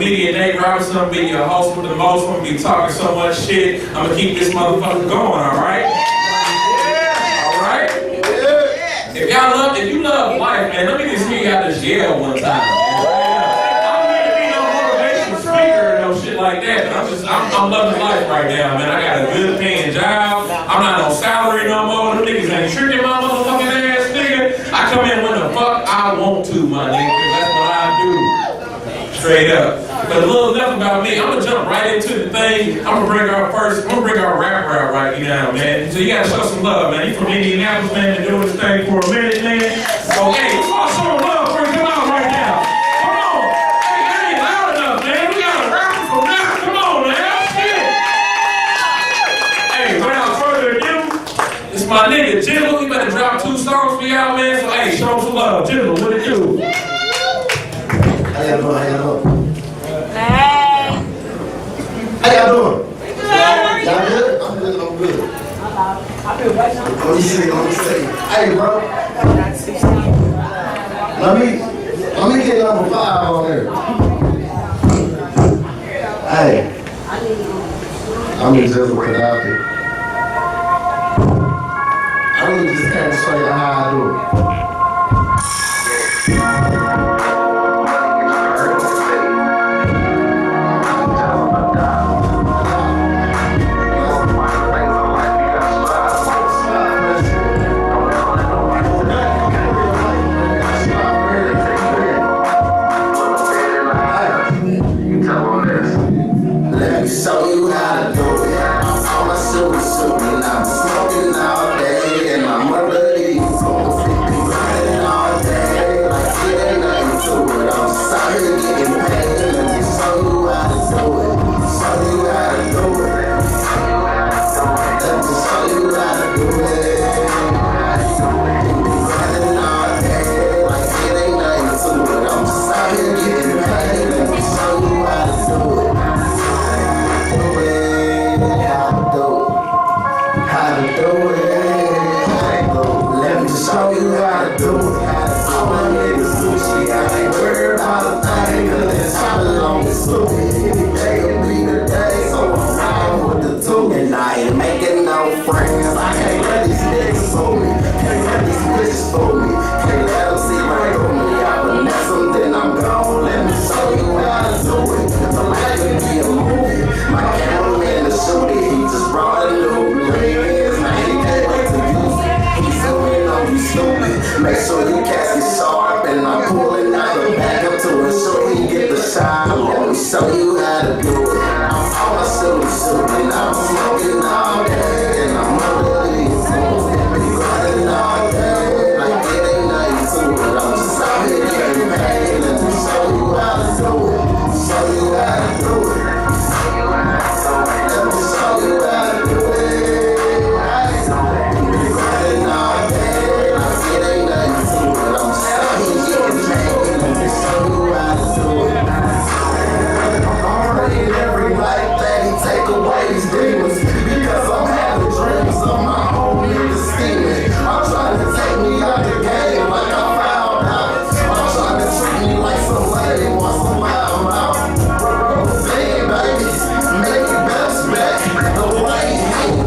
comedian Nate Robinson. I'm gonna be your host with the most. I'm gonna be talking so much shit. I'm gonna keep this motherfucker going, alright? Alright? If you love life, man, let me just hear you out this yell one time. I don't mean to be no motivational speaker or no shit like that, but I'm loving life right now, man. I got a good paying job. I'm not on salary no more. Them niggas ain't tricking my motherfucking ass, nigga. I come in when the fuck I want to, my nigga, because that's what I do. Straight up. But a little enough about me, I'm gonna jump right into the thing. I'm gonna bring our rapper out right now, man. So you gotta show some love, man. You from Indianapolis, man, and doing this thing for a minute, man. So hey, let's all show some love for him. Come on right now. Come on. Hey, that ain't loud enough, man. We got a rapper from now. Come on, man. Shit. Hey, without further ado, it's my nigga Jizzle. He better drop 2 songs for y'all, man. So hey, show him some love. Jizzle, what it do? How y'all doing? Hey. How y'all doing? Y'all good? I'm good. Let me see. Hey, bro. Let me get number 5 on there. Hey. I'm in Jizzle Gaddafi. I really just came to show you how I do it. Show you how to do it. I'm on my super and I'm smoking all day. And my mother is grinding all day. Like it ain't nothing to it. I'm just out here getting paid. Let me show you how to do it. Show you how to do it. Let me show you how to do it. Grinding all day. Like it ain't nothing to it. I'm just out here getting paid. Let me show you how to do it. Show you how to do it. All my niggas Gucci, I ain't worried about a thing, cause it's all along the sloop. Any day will be the day, so I'm riding with the two. And I ain't making no friends. I can't let these niggas fool me. Can't let these bitches fool me. Can't let them see right on me. I finesse them, then I'm gone. Let me show you how to do it. The life can be a movie. My cameraman to shoot it, he just brought a new lens. Now he can't wait to use it. He's zooming on you stupid. Make sure you cast it sharp, and I'm pulling out the back up to ensure he get the shot. Let me show you how to do it. I'm on my super and I'm smoking all day, and I'm really grinding all day. Like it ain't nothing to it. I'm just out here getting paid. Let me show you how to do it. Show you how to do it. Let me show you how to do it. Grinding all day. Like it ain't nothing to it. I'm just out here getting paid. Let me show you how to do it. I'm praying every night that he take away these demons, because I'm having dreams of my own niggas scheming. I'm trying to take me out the game like I found out. I'm trying to treat me like some lady wants to wild out. Damn, baby, make it bounce back. The white hate,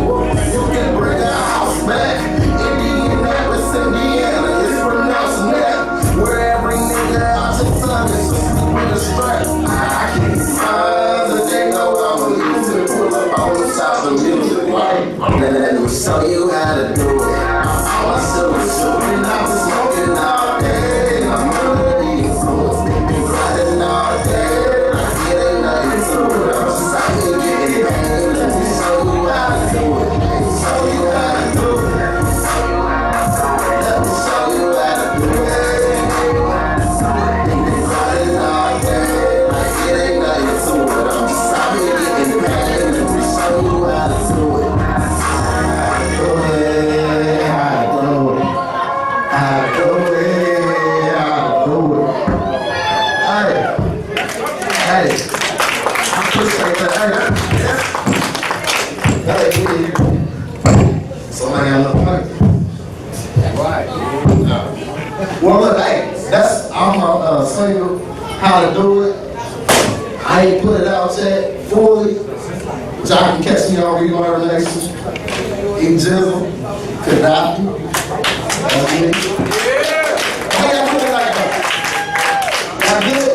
you can bring our house back. Indianapolis, Indiana, it's pronounced net. Where every nigga out your son is just with a strap. I can't find that they know I'm a loser. Pull up on the top of music, like, let me show you how to do it. I'm on my super and I'm smoking all day. And I'm really grinding all day. Like it ain't nothing to it. I'm just out here getting paid. Let me show you how to do it. Show you how to do it. Let me show you how to do it. Grinding all day. Like it ain't nothing to it. I'm just out here getting paid. Let me show you how to do it. Hey, I appreciate that. Hey, somebody got enough money. Right. Well, look, hey, I'm gonna show you how to do it. I I ain't put it out yet fully. Y'all can catch me on Reborn Nation. Eat Jizzle. Gaddafi. That's me. How y'all feeling like that? Y'all good?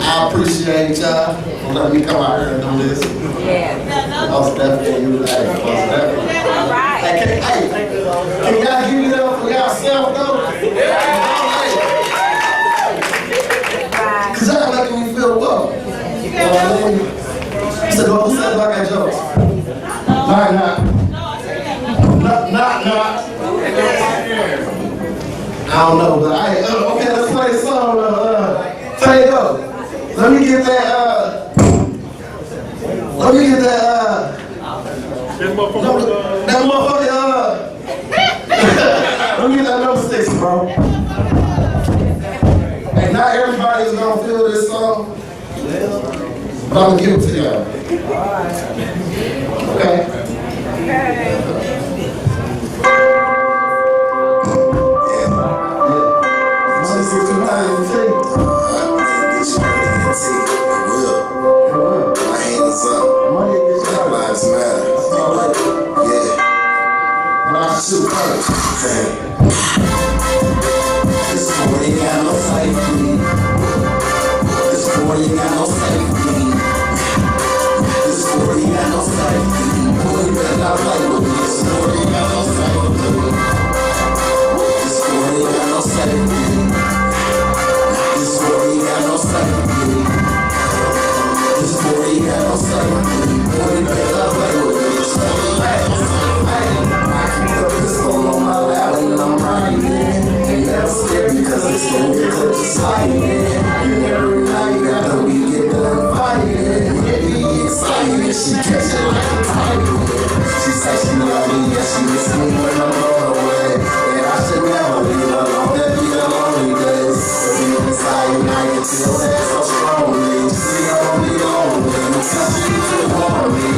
I appreciate y'all for letting me come out here and do this. Yeah. Most definitely, you like, most definitely. All right. Hey, can y'all give it up for y'allself though? Cause y'all making me feel well. You know what I mean? You said, who said about that joke? Not. I don't know, but okay, let's play a song. Tayo. Let me get that, that motherfucker, let me get that number 6, bro. Hey, not everybody's gonna feel this song, but I'm gonna give it to y'all. Okay? This boy ain't got no safety. This boy ain't got no safety. This boy ain't got no safety. Boy, you better not play with me. This boy ain't got no safety. This boy ain't got no safety. This boy ain't got no safety. This boy ain't got no safety. Boy, you better not play with me. This boy ain't got no safety. I keep the pistol on my lap and I'm riding. Ain't never scared because it's gonna get to the sliding. And every night after we get done fighting, it be exciting. She catch it like a tiger. She say she love me, yeah, she miss me when I'm going away. And I should never leave her alone, that be the lonely days. But deep inside, I can feel that so strongly. See, I don't be lonely until she just want me.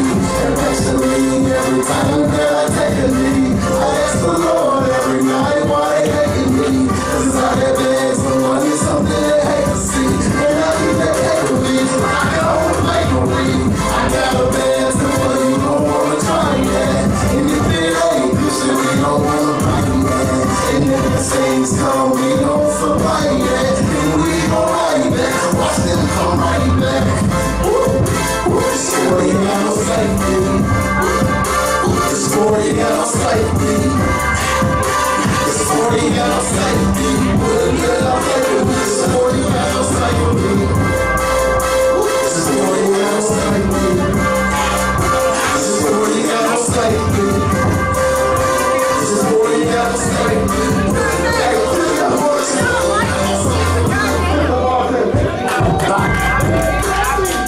And patiently, every time that I take a knee, I ask the Lord every night why they hating me. Cause it's out there being some money, something they hate to see. And I keep that cake with me, I can hold like a ring. I got a band simple, you don't wanna try that. And if it ain't good shit, we don't wanna buy that. And if the things come, we don't supply that. And we don't like that, watch them come right back. This boy ain't got no safety. This boy ain't got no safety. This boy ain't got no safety. Wouldn't get out there with me. This boy ain't got no safety. This boy ain't got no safety. This boy ain't got no safety. This boy ain't got no safety.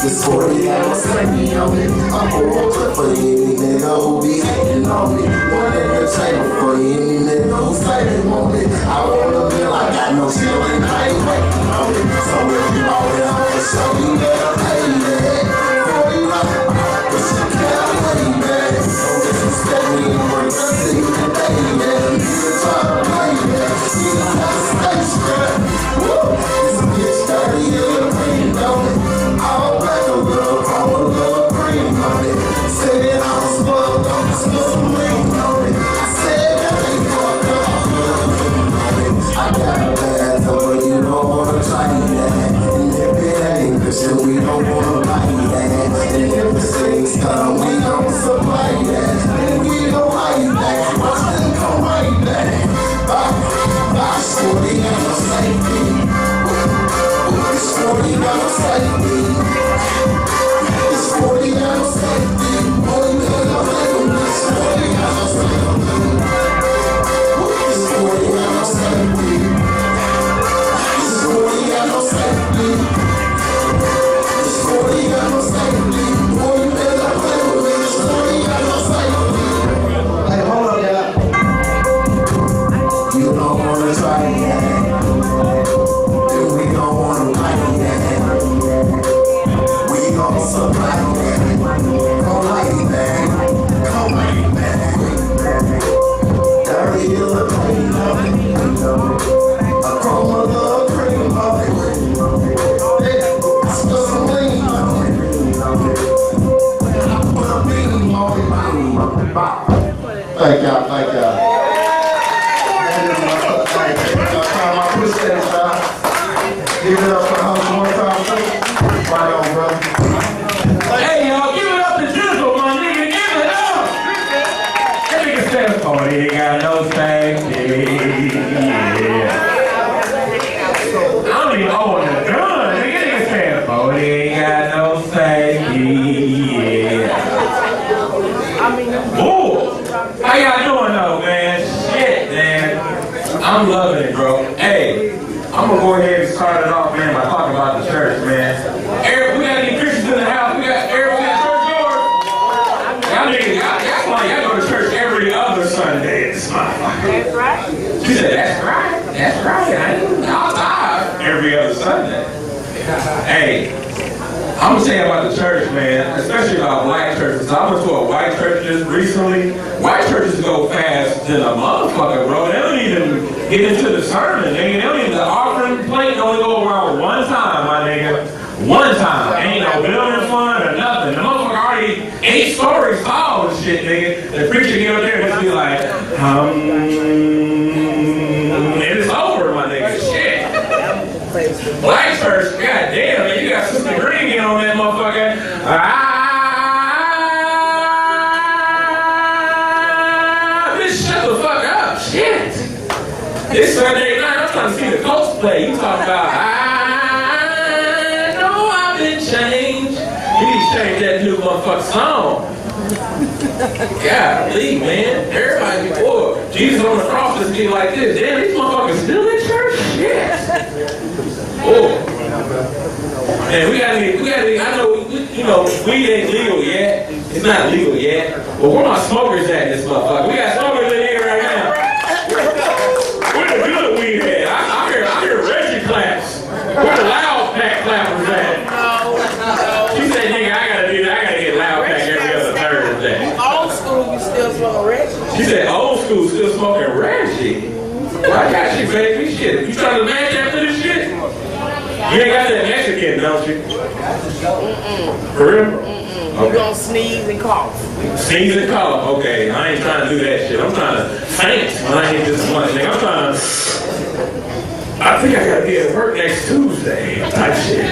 This boy ain't got no safety on me. I'm a walker for any nigga who be hating on me. One in the chamber for any nigga who say they want me. I wanna feel I got no chillin', I ain't waiting on me. So if you all it on the show, you better pay that. For you like it, but you can't play that. So disrespect me and work the city today, man. You can try to play that. See, I have a space grab. Woo! This bitch dirty, you the green, don't it? All black or love, all a little green on it. Say that I was bugged, I'm just some lean on it. I said that they fucked up, I'm looking on it. I got a bad but you don't wanna try that. And if it ain't good shit, we don't wanna like that. And if the things come, we don't supply that. And we don't like that. Watch them come right safety. Yeah. I don't even own a gun. Nigga said, oh, he ain't got no safety. Yeah. Ooh. How y'all doing though, man? Shit, man. I'm loving it, bro. Hey, I'm gonna go ahead and start it off, man, by talking about the church, man. Eric, we got any Christians in the house? We got Eric, we got church doors. Y'all niggas, that's why y'all go to church every other Sunday. It's That's right. She said, that's right. That's right. I'll die every other Sunday. Hey, I'm gonna tell you about the church, man, especially about black churches. I went to a white church just recently. White churches go fast than a motherfucker, bro. They don't even get into the sermon, nigga. They don't even, the offering plate only go around one time, my nigga. One time. Ain't no building fund or nothing. The motherfucker already 8 stories tall and shit, nigga. The preacher get up there and just be like, and it's over, my nigga. Shit. Black church, goddamn, man, you got Sister Green in on that motherfucker. Bitch, shut the fuck up. Shit. This Sunday night, I'm trying to see the Colts play. You talking about, I know I've been changed. You need to change that new motherfucking song. Golly, man. Everybody be bored. Jesus on the cross just be like this. Damn, these motherfuckers still in church? Shit. Oh. Man, we gotta, I know, weed ain't legal yet. It's not legal yet. But where my smokers at in this motherfucker? We got smokers in here right now. Where the good weed at? I hear Reggie claps. Where the loud pack clappers at? She said, nigga, I gotta get loud pack every other Thursday. Old school, you still smoking Reggie. She said, old school still smoking Reggie. Well, I got you, baby. Shit. You trying to match after this shit? You ain't got that Mexican, don't you? For real? Okay. You gonna sneeze and cough. Sneeze and cough. Okay, I ain't trying to do that shit. I'm trying to faint when I hit this one thing. I'm trying to. I think I gotta be at work next Tuesday. Type shit.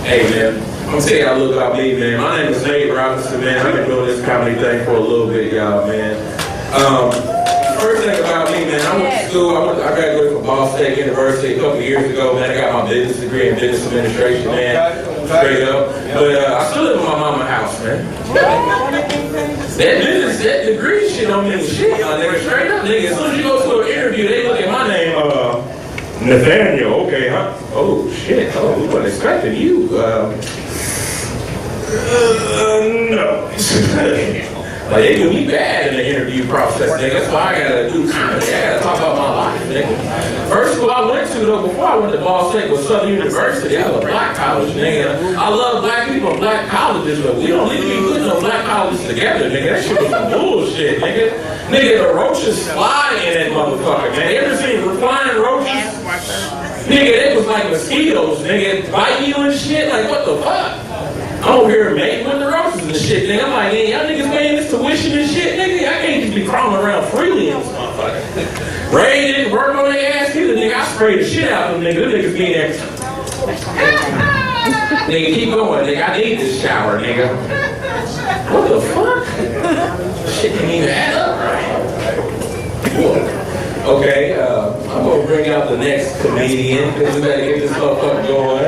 Hey, man. I'm gonna tell y'all a little about me, man. My name is Nate Robinson, man. I've been doing this comedy thing for a little bit, y'all, man. First thing about me, man, I went to school. I graduated from Ball State University a couple years ago, man. I got my business degree in business administration, man. Straight up. But I still live in my mama's house, man. That degree shit don't mean shit, my nigga. Straight up, nigga. As soon as you go to an interview, they look at my name, Nathaniel. Okay, huh? Oh, shit. Oh, we weren't expecting you. No. Like, they do me bad in the interview process, nigga. That's why I gotta do comedy. I gotta talk about my life, nigga. First school I went to, though, before I went to Ball State, was Southern University. That was a black college, nigga. I love black people and black colleges, but we don't need to be putting no black colleges together, nigga. That shit was some bullshit, nigga. Nigga, the roaches fly in that motherfucker, man. You ever seen flying roaches? Nigga, it was like mosquitoes, nigga. Biting you and shit. Like, what the fuck? I'm over here mating with the roaches and shit, nigga. I'm like, yeah, y'all niggas paying this tuition and shit, nigga. I can't just be crawling around freely in this motherfucker. Ray didn't work on their ass either, nigga. I sprayed the shit out of them, nigga. Them niggas be there. Nigga, keep going, nigga. I need this shower, nigga. What the fuck? Shit didn't even add up right. Okay, I'm gonna bring out the next comedian because we gotta get this motherfucker going.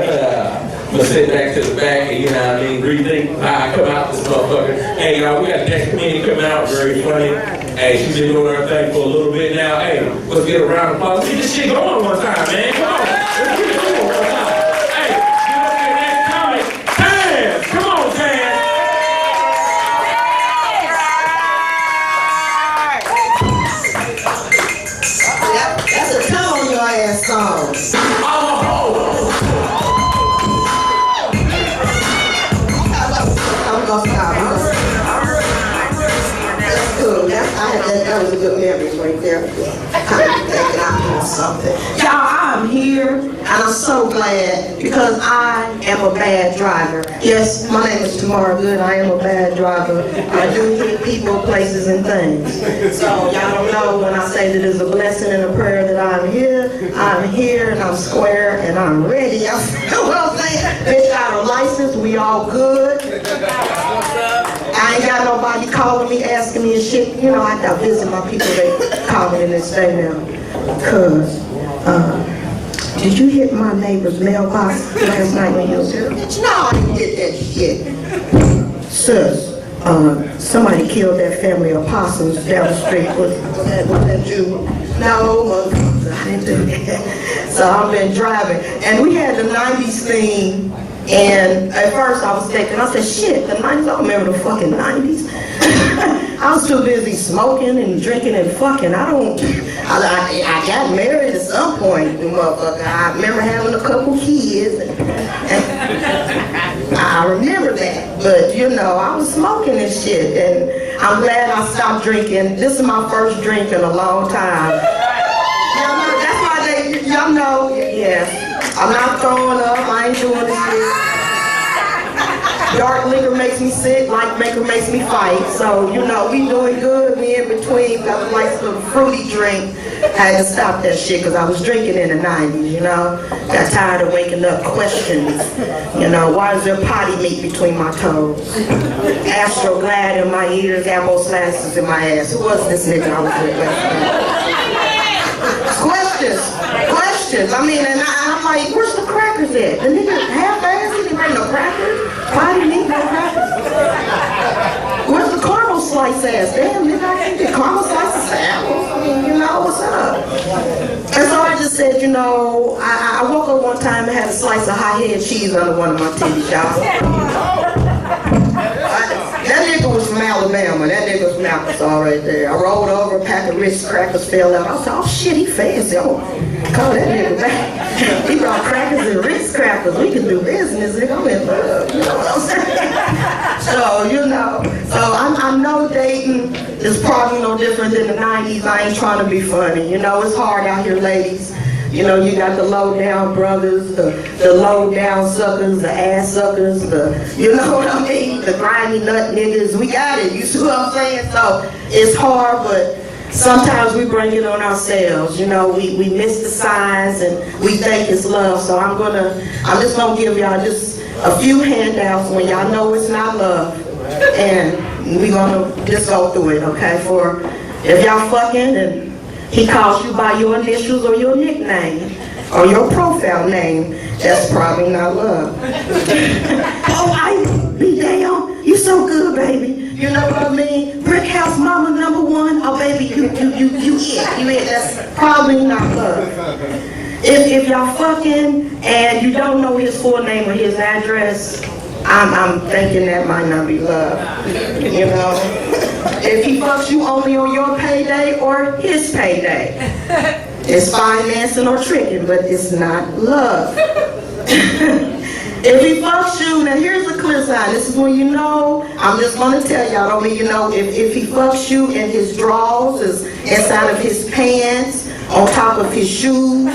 I'm gonna sit back to the back and, you know what I mean, rethink how I come out this motherfucker. Hey, y'all, we got the next comedian coming out, very funny. Hey, she's been doing her thing for a little bit now. Hey, let's get a round of applause. Let's get this shit going one time, man. Come on. Let's get it going one time. Hey, get up there, next comic. Taz! Come on, Taz! That's a tell on your ass song. I'm gonna stop. That's cool. That was a good memory right there. I'm thinking I'm doing something. Y'all, I'm here, and I'm so glad because I am a bad driver. Yes, my name is Tamara Good. I am a bad driver. I do hit people, places, and things. So y'all don't know when I say that it's a blessing and a prayer that I'm here, and I'm square, and I'm ready. Y'all know what I'm saying? Bitch got a license. We all good. I ain't got nobody calling me, asking me and shit. You know, I got visit my people, they call me and they stay now. Cause, did you hit my neighbor's mailbox last night when you was here? Bitch, no, I didn't hit that shit. Sis, somebody killed that family of possums down the street. Was that you? No, motherfucker, I didn't do that. So I've been driving. And we had the 90s theme. And at first I was thinking, I said, shit, the 90s, I don't remember the fucking 90s. I was too busy smoking and drinking and fucking. I got married at some point, motherfucker. I remember having a couple kids. And I remember that. But, you know, I was smoking and shit. And I'm glad I stopped drinking. This is my first drink in a long time. Y'all know, that's why y'all know, yes. I'm not throwing up, I ain't doing this shit. Dark liquor makes me sick, light liquor makes me fight. So, you know, we doing good, we in between, got a nice little fruity drink. I had to stop that shit because I was drinking in the 90s, you know. Got tired of waking up questions. You know, why is there potty meat between my toes? Astroglad in my ears, ammo slashes in my ass. Who was this nigga I was with last night? Questions. I mean, and I'm like, where's the crackers at? The nigga half-ass, he didn't bring no crackers. Potty meat, no crackers. Where's the caramel slice ass? Damn, nigga, I can't get caramel slices apples. I mean, you know, what's up? And so I just said, you know, I woke up one time and had a slice of hot-head cheese under one of my titties, y'all. That nigga was from Alabama. That nigga was from Arkansas right there. I rolled over, a pack of Ritz crackers fell out. I said, oh shit, he fancy. Oh, call that nigga back. He brought crackers and Ritz crackers. We can do business, nigga. I'm in love. You know what I'm saying? So, you know. So I know dating is probably no different than the 90s. I ain't trying to be funny. You know, it's hard out here, ladies. You know, you got the low-down brothers, the low-down suckers, the ass suckers, you know what I mean? The grimy nut niggas. We got it. You see what I'm saying? So it's hard, but sometimes we bring it on ourselves. You know, we miss the signs and we think it's love. So I'm just gonna give y'all just a few handouts when y'all know it's not love. And we gonna just go through it, okay? For if y'all fucking and he calls you by your initials or your nickname or your profile name, that's probably not love. Oh, I be damn, you so good, baby. You know what I mean? Brick house mama number one. Oh, baby, you it. That's probably not love. If y'all fucking and you don't know his full name or his address, I'm thinking that might not be love. You know? If he fucks you only on your payday or his payday, it's financing or tricking, but it's not love. If he fucks you, now here's a clear sign. This is when you know, I'm just going to tell y'all, don't mean you know, if he fucks you and his drawers is inside of his pants, on top of his shoes,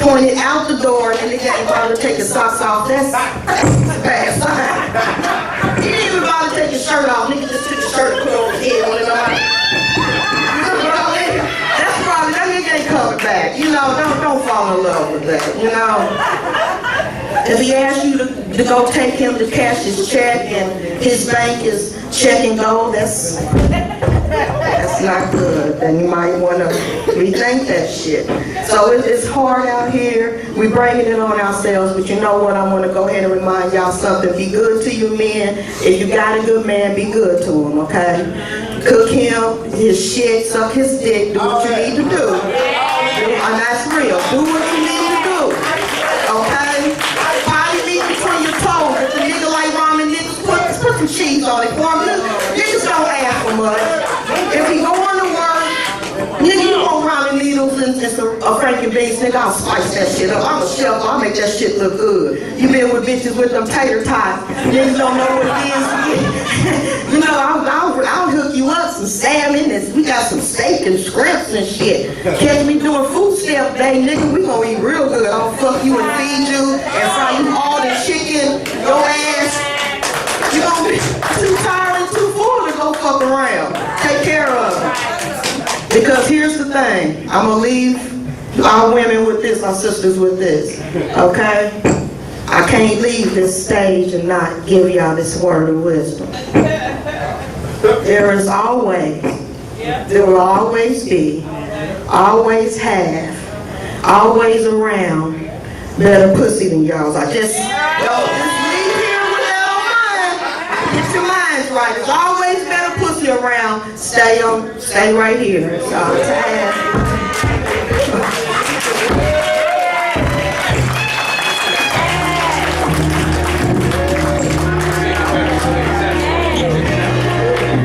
pointed out the door, and the guy ain't about to take his socks off, that's a bad sign. He didn't even bother to take his shirt off. Nigga just took his shirt and put it on his head. That's probably, that nigga ain't coming back. You know, don't fall in love with that, you know. If he asks you to go take him to cash his check and his bank is check and go, that's not good. Then you might want to rethink that shit. So it's hard out here. We bringing it on ourselves, but you know what? I want to go ahead and remind y'all something. Be good to your men. If you got a good man, be good to him, okay? Cook him, his shit, suck his dick, do what you need to do. And that's real. Do what you need to do, okay? Potty meat between your toes. If the nigga like ramen, niggas put some cheese on it for me. Niggas don't ask for much. If he going to work, nigga, you want ramen needles and a Frankie beans, nigga, I'll spice that shit up. I'm a chef, I'll make that shit look good. You been with bitches with them tater tots. Niggas don't know what it is. You know, I'll hook you up some salmon and we got some steak and scrimps and shit. Catch me doing food stamp day, nigga, we gonna eat real good. I'll fuck you and feed you and fry you all the chicken, your ass. You gonna be too tired and too full to go fuck around. Take care of it. Because here's the thing, I'm gonna leave our women with this, our sisters with this, okay? I can't leave this stage and not give y'all this word of wisdom. There is always, there will always be, always have, always around better pussy than y'all's. I just leave here with that on mind. Get your minds right. There's always better pussy around. Stay right here. It's all to ask.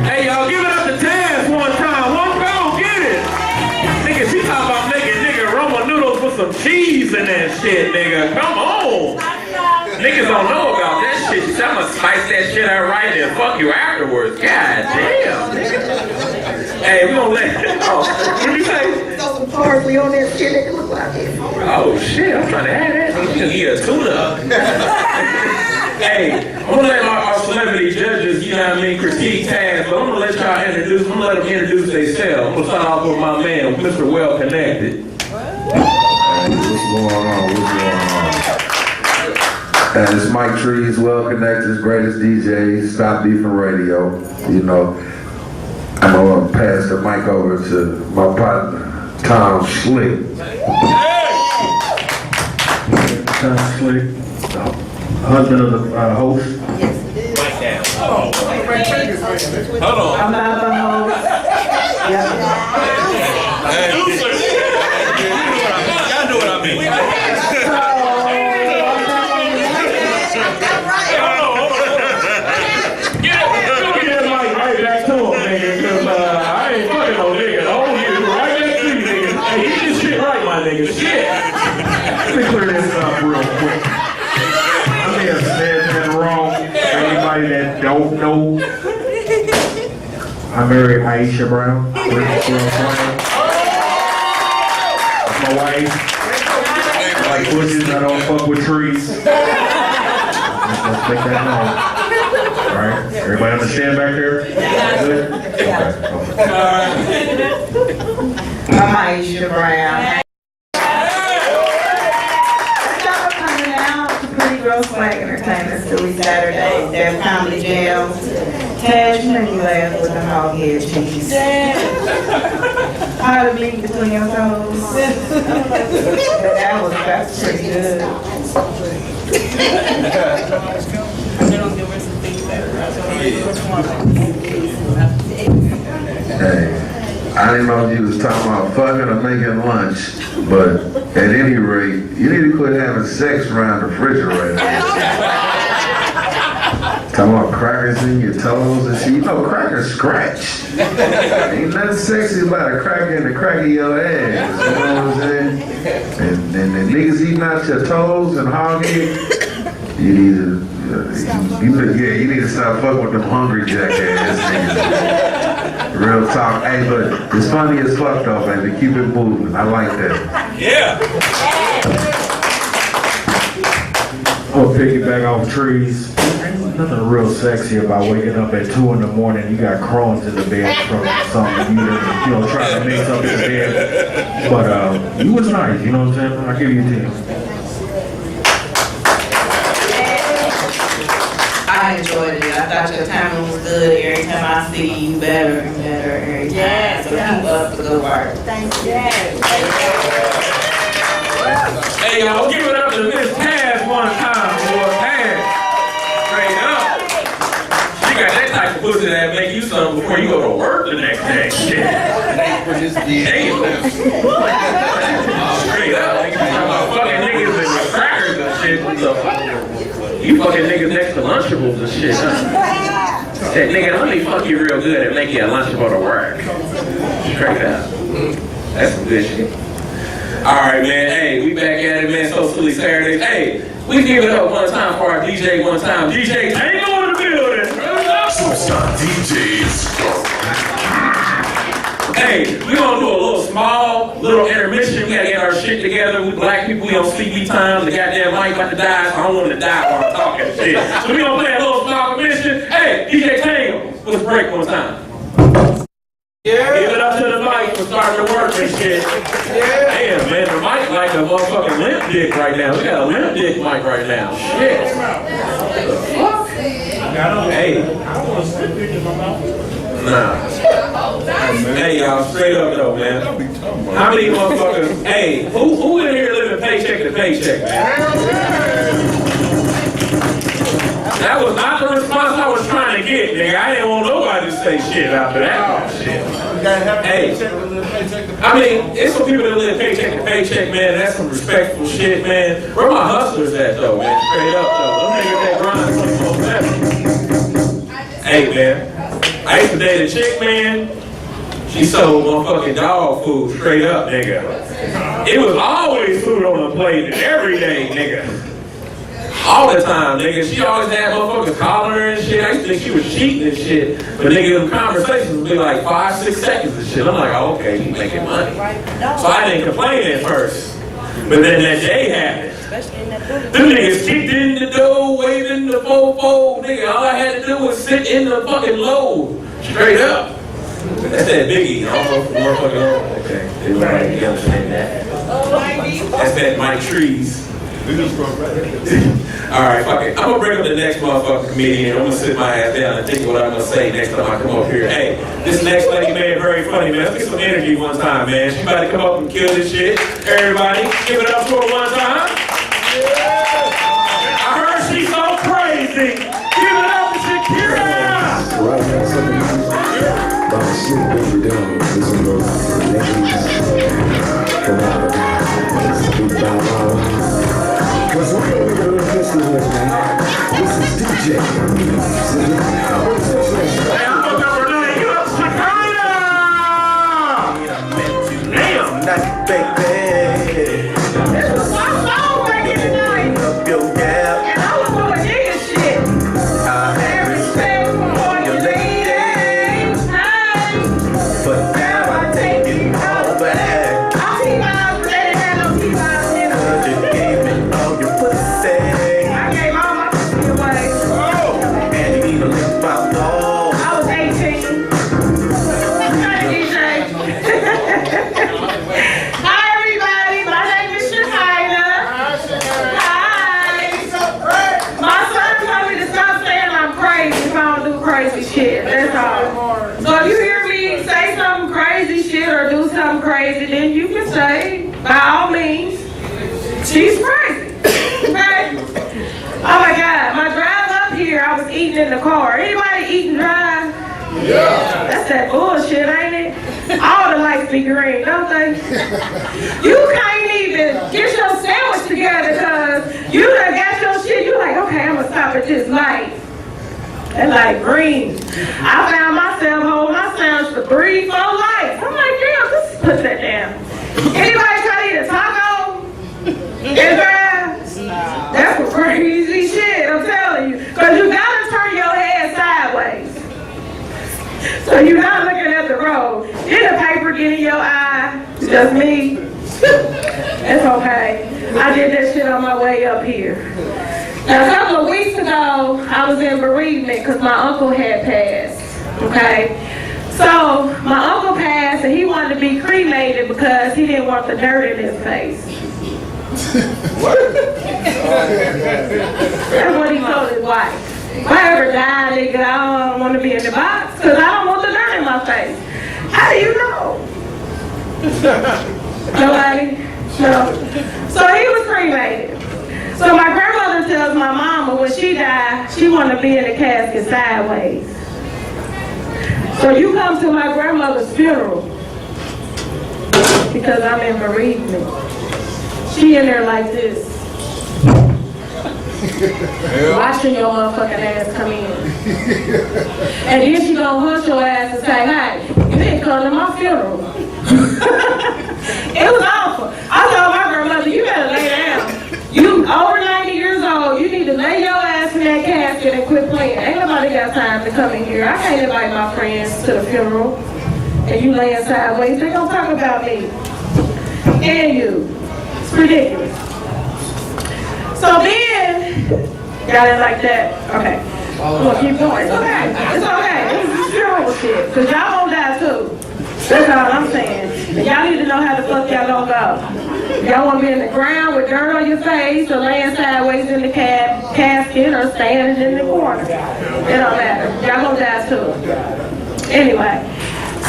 Hey, y'all, give it up to Taz one time. One go, get it. Nigga, she talking about making nigga Roma noodles with some cheese in that shit, nigga. Come on. Niggas don't know about that shit. She said, I'm gonna spice that shit out right and fuck you afterwards. God damn, nigga. Hey, we gonna let what you say? Throw some parsley on that shit that look like it. Oh shit, I'm trying to add that. You just eat a tuna. Hey, I'm gonna let our celebrity judges, you know what I mean, critique Taz, but I'm gonna let y'all introduce, I'm gonna let them introduce themselves. I'm gonna start off with my man, Mr. Well Connected. Hey, what's going on? It's Mike Trees, Well Connected, greatest DJ, Stop Beefing Radio. You know, I'm gonna pass the mic over to my partner, Tom Slick. Tom Slick, husband of the host. Hold on. I'm not the host. Yeah. Y'all know what I mean. Get that mic right back to him, nigga, because I ain't fucking no nigga. Oh, you right next to you, nigga. Hey, get this shit right, my nigga. Shit. Let me clear this up real quick. I may have said that wrong. For anybody that don't know, I married Aisha Brown. That's my wife. I like bushes, I don't fuck with trees. Let's make that known. Alright? Everybody understand back there? Good? Okay. I'm Aisha Brown. Thank y'all for coming out to Pretty Girl Swagg Entertainment Silly Saturday. Their comedy jams. Taz, you know you laugh with the hog head cheese. How to meet between your toes. That's pretty good. Hey, I didn't know if you was talking about fucking or making lunch, but at any rate, you need to quit having sex around the refrigerator. Talking about crackers in your toes and shit. You know crackers scratch. Ain't nothing sexy about a cracker in the crack of your ass. You know what I'm saying? And the niggas eating out your toes and hog head, you need to you need to stop fucking with them hungry jackass niggas. Real talk. Hey, but it's funny as fuck though, baby. Keep it moving. I like that. Yeah. I'm gonna piggyback off trees. Ain't nothing real sexy about waking up at 2 in the morning. You got crumbs in the bed from something you know trying to make something in the bed. But you was nice. You know what I'm saying? I'll give you a 10. I enjoyed it. I thought your timing was good. Every time I see you, better and better every time. So keep up the good work. Thank you. Hey, y'all, give it up to Miss Taz one time, boy. Taz. Straight up. She got that type of pussy that make you something before you go to work the next day. Shit. Damn. Straight up. Niggas talking about fucking niggas and crackers and shit. What the fuck? You fucking niggas next to Lunchables and shit, huh? Said, nigga, let me fuck you real good and make you a Lunchable to work. Straight up. That's some good shit. Alright, man. Hey, we back at it, man. So Silly Saturdays. Hey, we give it up one time for our DJ one time. DJ Tango in the building. Superstar DJs. Hey, we gonna do a little intermission. We gotta get our shit together. We black people, we on sleepy time. The goddamn mic about to die, so I don't want him to die while I'm talking shit. So we gonna play a little small intermission. Hey, DJ Tango, let's break one time. Yeah. Give it up to the mic for starting to work and shit. Yeah. Damn, man, the mic like a a motherfucking limp dick right now. We got a limp dick mic right now. Shit. What the fuck? Hey. Nah. Hey, y'all, straight up though, man. How many motherfuckers? Hey, who in here living paycheck to paycheck, man? That was not the response I was trying to get, nigga. I didn't want nobody to say shit after that shit. Hey, I mean, it's some people that live paycheck to paycheck, man. That's some respectful shit, man. Where my hustlers at, though, man? Straight up, though. Them niggas that grind 24/7. Hey, man. I used to date a chick, man. She sold motherfucking dog food, straight up, nigga. It was always food on the plate every day, nigga. All the time, nigga. She always had motherfuckers calling her and shit. I used to think she was cheating and shit. But nigga, them conversations would be like 5-6 seconds and shit. I'm like, oh, okay, you making money. So I didn't complain at first. But then that day happened. Them niggas kicked in the door, waving the fofo, nigga. All I had to do was sit in the fucking load. Straight up. That's that Biggie. I don't know if the motherfucker. Okay. Everybody understand that. That's that Mike Trees. Alright, fuck it. I'm gonna bring up the next motherfucking comedian. I'm gonna sit my ass down and think what I'm gonna say next time I come up here. Hey, this next lady, man, very funny, man. Let's get some energy one time, man. She about to come up and kill this shit. Everybody, give it up for her one time. I heard she's so crazy. Give it up to Shakira. Right now, something about the shit that we're doing. This is those legends from out of because we're going to this is man. This is DJ. Hey, I'm number 9. You up, Shakira? Damn, Night, baby. This was my song right here tonight. Yo, yeah. And I was on a nigga shit. I have respect for your lady. Hey. But now I take it all back. I'll see my eyes, but they didn't have no T-Vibes in them. You gave me all your pussy. I gave all my pussy away. And you even licked my balls. I was 18. Hi, DJ. Hi, everybody. My name is Shakira. Hi. My son told me to stop saying I'm crazy if I don't do crazy shit. That's all. So if you hear me say something crazy shit or do something crazy, then you can say, by all means, she's crazy. Okay? Oh my God, my drive up here, I was eating in the car. Anybody eating drive? Yeah. That's that bullshit, ain't it? All the lights be green, don't they? You can't even get your sandwich together because you done got your shit. You like, okay, I'm gonna stop at this light. That light green. I found myself holding my sandwich for 3-4 lights. I'm like, damn, just put that down. Anybody try to eat a taco? And drive? That's some crazy shit, I'm telling you. Because you gotta turn your head sideways. So you're not looking at the road. Did a paper get in your eye? Just me? It's okay. I did that shit on my way up here. Now, a couple of weeks ago, I was in bereavement because my uncle had passed. Okay? So, my uncle passed and he wanted to be cremated because he didn't want the dirt in his face. That's what he told his wife. If I ever die, nigga, I don't want to be in the box because I don't want the dirt in my face. How do you know? Nobody? No. So he was cremated. So my grandmother tells my mama when she died, she wanted to be in the casket sideways. So you come to my grandmother's funeral because I'm in bereavement. She in there like this. Watching your motherfucking ass come in. And then she gonna hush your ass and say, hey, you didn't come to my funeral. It was awful. I told my grandmother, you better lay down. You over 90 years old, you need to lay your ass in that casket and quit playing. Ain't nobody got time to come in here. I can't invite my friends to the funeral. And you laying sideways, they gonna talk about me. And you. It's ridiculous. So then, got it like that. Okay. I'm gonna keep going. It's okay. It's okay. This is funeral shit. Because y'all gonna die too. That's all I'm saying. And y'all need to know how the fuck y'all gonna go. Y'all want to be in the ground with dirt on your face, or laying sideways in the casket, or standing in the corner. It don't matter. Y'all gonna die too. Anyway,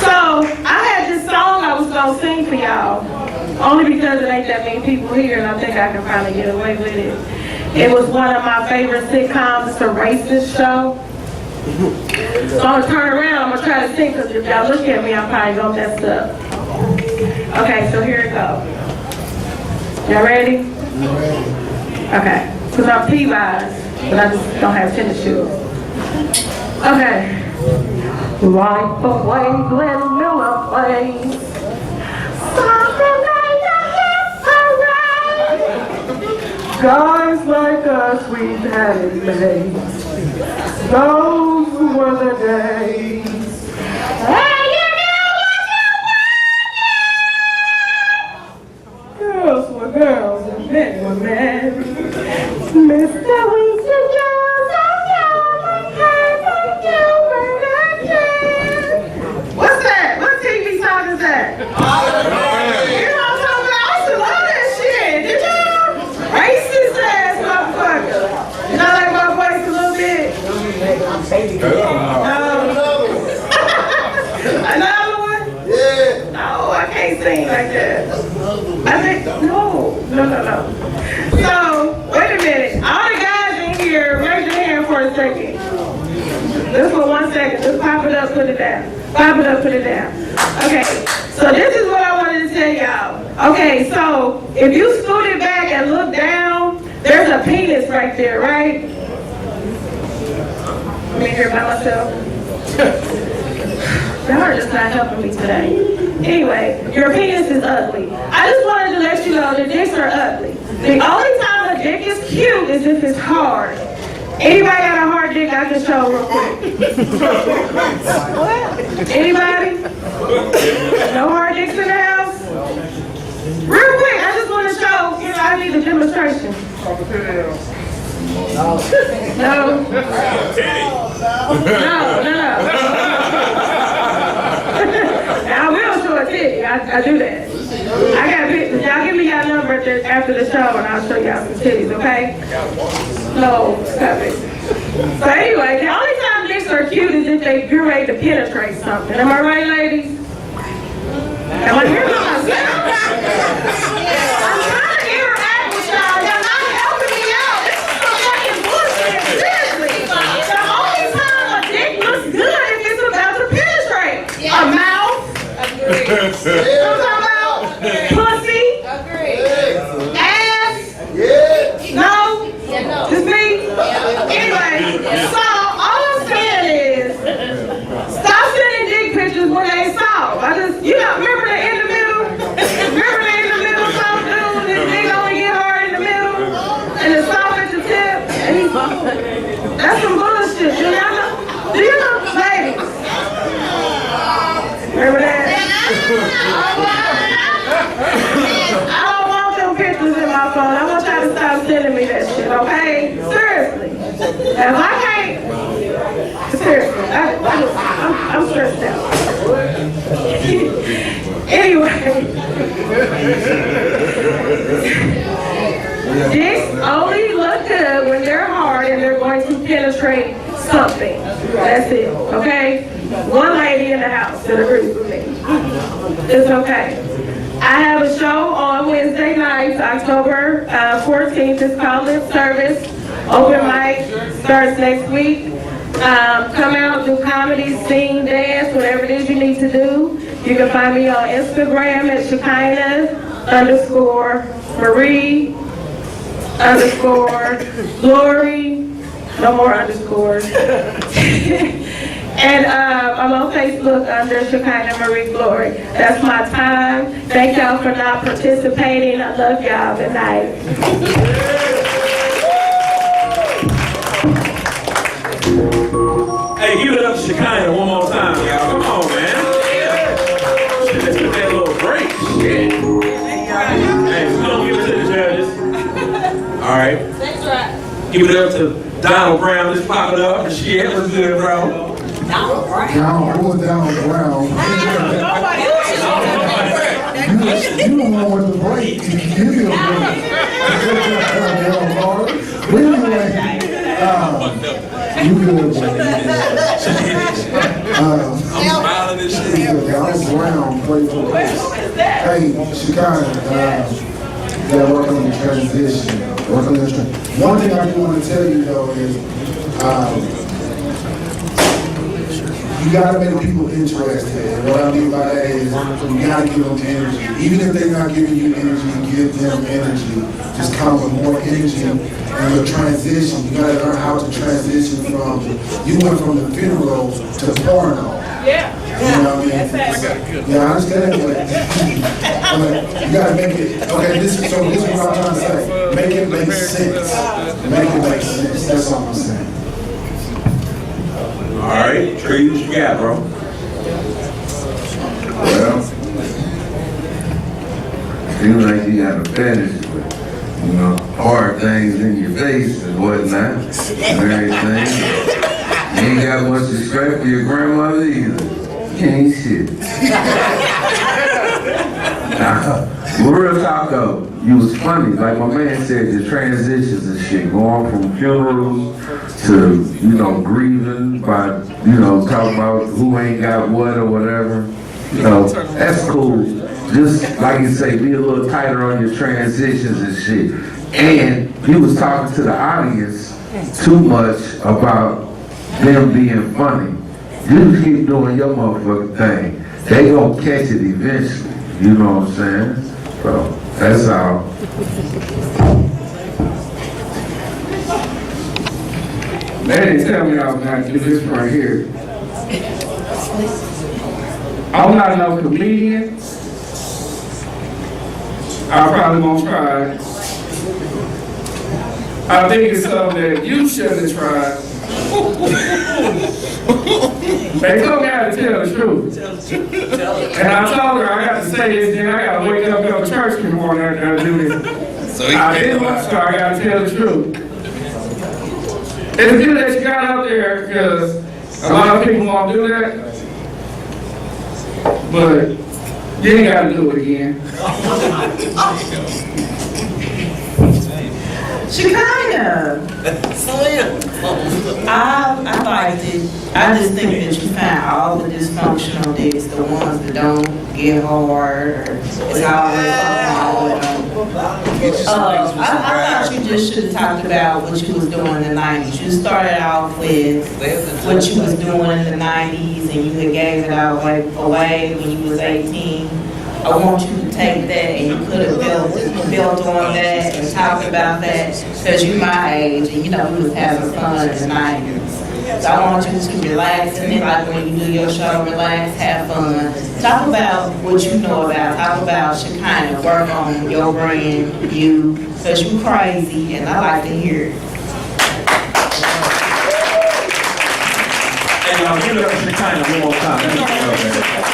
so I had this song I was gonna sing for y'all, only because it ain't that many people here, and I think I can finally get away with it. It was one of my favorite sitcoms. It's a racist show. So I'm gonna turn around. I'm gonna try to sing, because if y'all look at me, I'm probably gonna mess up. Okay, so here it goes. Y'all ready? Okay. Because I'm P-wise, but I just don't have tennis shoes. Okay. Wipe away Glenn Miller plays. Something made the hit parade. Guys like us, we've had it made. Those were the days. Hey, you know what you want? Girls were girls and men were men. Mr. Winston Jones and Gilbert and Gilbert. What's that? What TV song is that? You know what I'm talking about? I used to love that shit. Did you? Racist ass motherfucker. You know like my voice a little bit? Another one? Yeah. No, I can't sing like that. I think, no. So, wait a minute. All the guys in here, raise your hand for a second. Just for 1 second. Just pop it up, put it down. Pop it up, put it down. Okay, so this is what I wanted to tell y'all. Okay, so if you scoot it back and look down, there's a penis right there, right? Let me hear by myself. Y'all are just not helping me today. Anyway, your penis is ugly. I just wanted to let you know that dicks are ugly. The only time a dick is cute is if it's hard. Anybody got a hard dick I can show real quick? Anybody? No hard dicks in the house? Real quick, I just want to show, I need a demonstration. No. I will show a titty. I do that. I got pictures. Y'all give me y'all number after the show, and I'll show y'all some titties, okay? No, stop it. So anyway, the only time dicks are cute is if they get ready to penetrate something. Am I right, ladies? Am I hearing myself? I'm trying to interact with y'all. Y'all not helping me out. This is some fucking bullshit. Seriously. The only time a dick looks good if it's about to penetrate. A mouth. Agreed. I'm talking about pussy. Agreed. Ass. Yeah. No. Yeah, no. Just me. Anyway, so all I'm saying is, stop sending dick pictures when they soft. Remember the in the middle? Remember the in the middle soft dude? This dick only get hard in the middle, and it's soft at the tip. That's some bullshit. Do you know, ladies? Remember that? I don't want them pictures in my phone. I want y'all to stop sending me that shit, okay? Seriously. If I can't, seriously, I'm stressed out. Anyway, dicks only look good when they're hard and they're going to penetrate something. That's it, okay? One lady in the house that agrees with me. It's okay. I have a show on Wednesday nights, October 14th. It's called Lip Service. Open mic starts next week. Come out, do comedy, sing, dance, whatever it is you need to do. You can find me on Instagram at Shekinah_Marie_Glory. No more underscores. And I'm on Facebook under Shekinah Marie Glory. That's my time. Thank y'all for not participating. I love y'all. Good night. Hey, give it up to Shekinah one more time, y'all. Come on, man. Shit, let's get that little break. Shit. Hey, we're gonna give it to the judges. All right. That's right. Give it up to Donald Brown. Just pop it up. Shit, what's good, bro? Down, I was down on the ground. Nobody. You You don't know what to break. You feel good. But anyway, you good, baby. I'm smiling and shit. I was around, played for the Hey, Chicago, gotta work on the transition. Work on the transition. One thing I do want to tell you though is, you gotta make people interested. And what I mean by that is, you gotta give them energy. Even if they're not giving you energy, give them energy. Just come with more energy. And your transition, you gotta learn how to transition from, you went from the funeral to porno. Yeah. You know what I mean? Yeah, I understand that. But you gotta make it, okay, this is what I'm trying to say. Make it make sense. Make it make sense. That's all I'm saying. All right, Tree, what you got, bro? Well, seems like you got a fetish with, you know, hard things in your face and whatnot, and everything. You ain't got much respect for your grandmother either. You ain't shit. Well, real talk though, you was funny. Like my man said, the transitions and shit, going from funerals to, you know, grieving by, you know, talking about who ain't got what or whatever. You know, that's cool. Just like you say, be a little tighter on your transitions and shit. And he was talking to the audience too much about them being funny. You keep doing your motherfucking thing. They gonna catch it eventually. You know what I'm saying? So, that's all. They didn't tell me I was gonna do this right here. I'm not no comedian. I probably won't try. I think it's something that you should have tried. They told me how to tell the truth. And I told her I got to say this, then I got to wake up and go to church in the morning after I do this. I didn't want to start, I got to tell the truth. It's good that you got out there because a lot of people won't do that. But you ain't got to do it again. Shekinah. I liked it. I just think that you find all the dysfunctional dicks, the ones that don't get hard, or it's always I thought you just should have talked about what you was doing in the 90s. You started off with what you was doing in the 90s, and you had gave it all away when you was 18. I want you to take that and you could have built on that and talked about that because you're my age and you know we was having fun in the 90s. So I want you to relax and then like when you do your show, relax, have fun. Talk about what you know about. Talk about Shekinah, work on your brand, you, because you crazy and I like to hear it. And give it up to Shekinah one more time.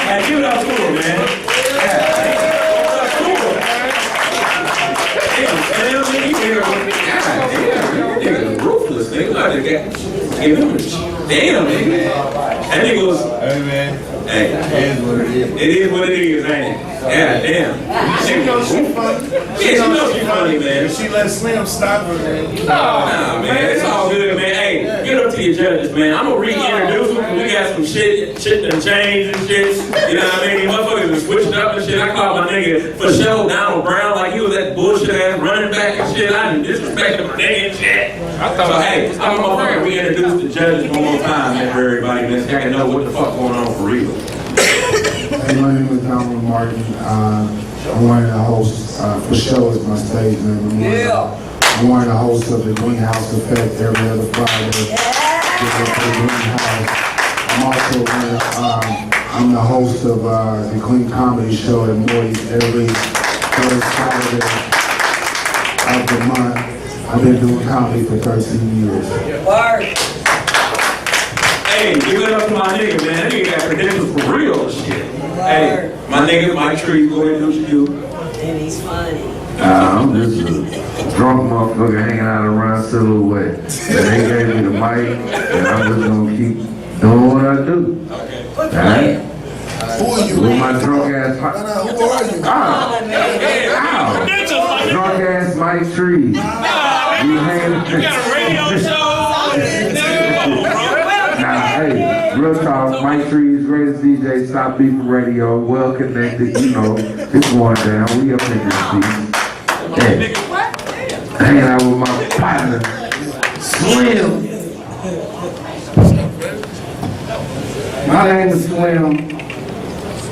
And give it up to her, man. Ruthless, nigga. Give him a damn, nigga. That nigga was. Hey, man. Hey, it is what it is. It is what it is, ain't it? Yeah, damn. She knows she's funny. Yeah, she knows she's funny, man. If she let Slim stop her, man. Nah, man, it's all good, man. Hey, get up to your judges, man. I'm gonna reintroduce them because we got some shit done changed and shit. You know what I mean? Motherfuckers been switched up and shit. I called my nigga for show Donald Brown like he was that bullshit ass running back and shit. I done disrespected my nigga and shit. So hey, I'm gonna fucking reintroduce the judges one more time, man, for everybody, man, so I can know what the fuck going on for real. Hey, my name is Donald Martin. I'm one of the hosts for show is my stage name. I'm one of the hosts of the Greenhouse Effect every other Friday. I'm also I'm the host of the Clean Comedy Show at Morty's every first Saturday of the month. I've been doing comedy for 13 years. Hey, give it up to my nigga, man. That nigga got credentials for real shit. Hey, my nigga, Mike Tree, go ahead and do what you do. And he's funny. I'm just a drunk motherfucker hanging out around Syllowett. And they gave me the mic, and I'm just gonna keep doing what I do. Okay. Alright? Who are you? With my drunk ass Mike. Who are you? Drunk ass Mike Trees. You got a radio show. Nah, hey, real talk, Mike Trees, greatest DJ, Stop Beefing Radio, well connected, you know, it's going down, we up in this beat. Hey, hanging out with my partner, Slim. My name is Slim.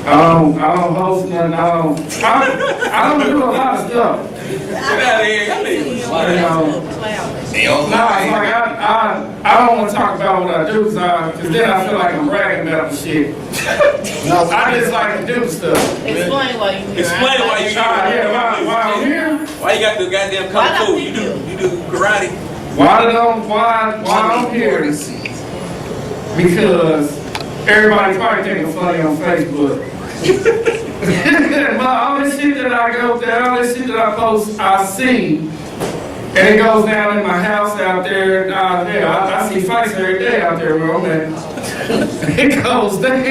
I don't host nothing, I don't do a lot of stuff. I don't want to talk about what I do, because then I feel like I'm bragging about the shit. I just like to do stuff. Explain why you here. Explain why you here. Why I'm here? Why you got the goddamn kung fu? You do karate. Why I'm here? Because everybody's probably thinking funny on Facebook. But all this shit that I go through, all this shit that I post, I see. And it goes down in my house out there. I see fights every day out there, bro, man. It goes down.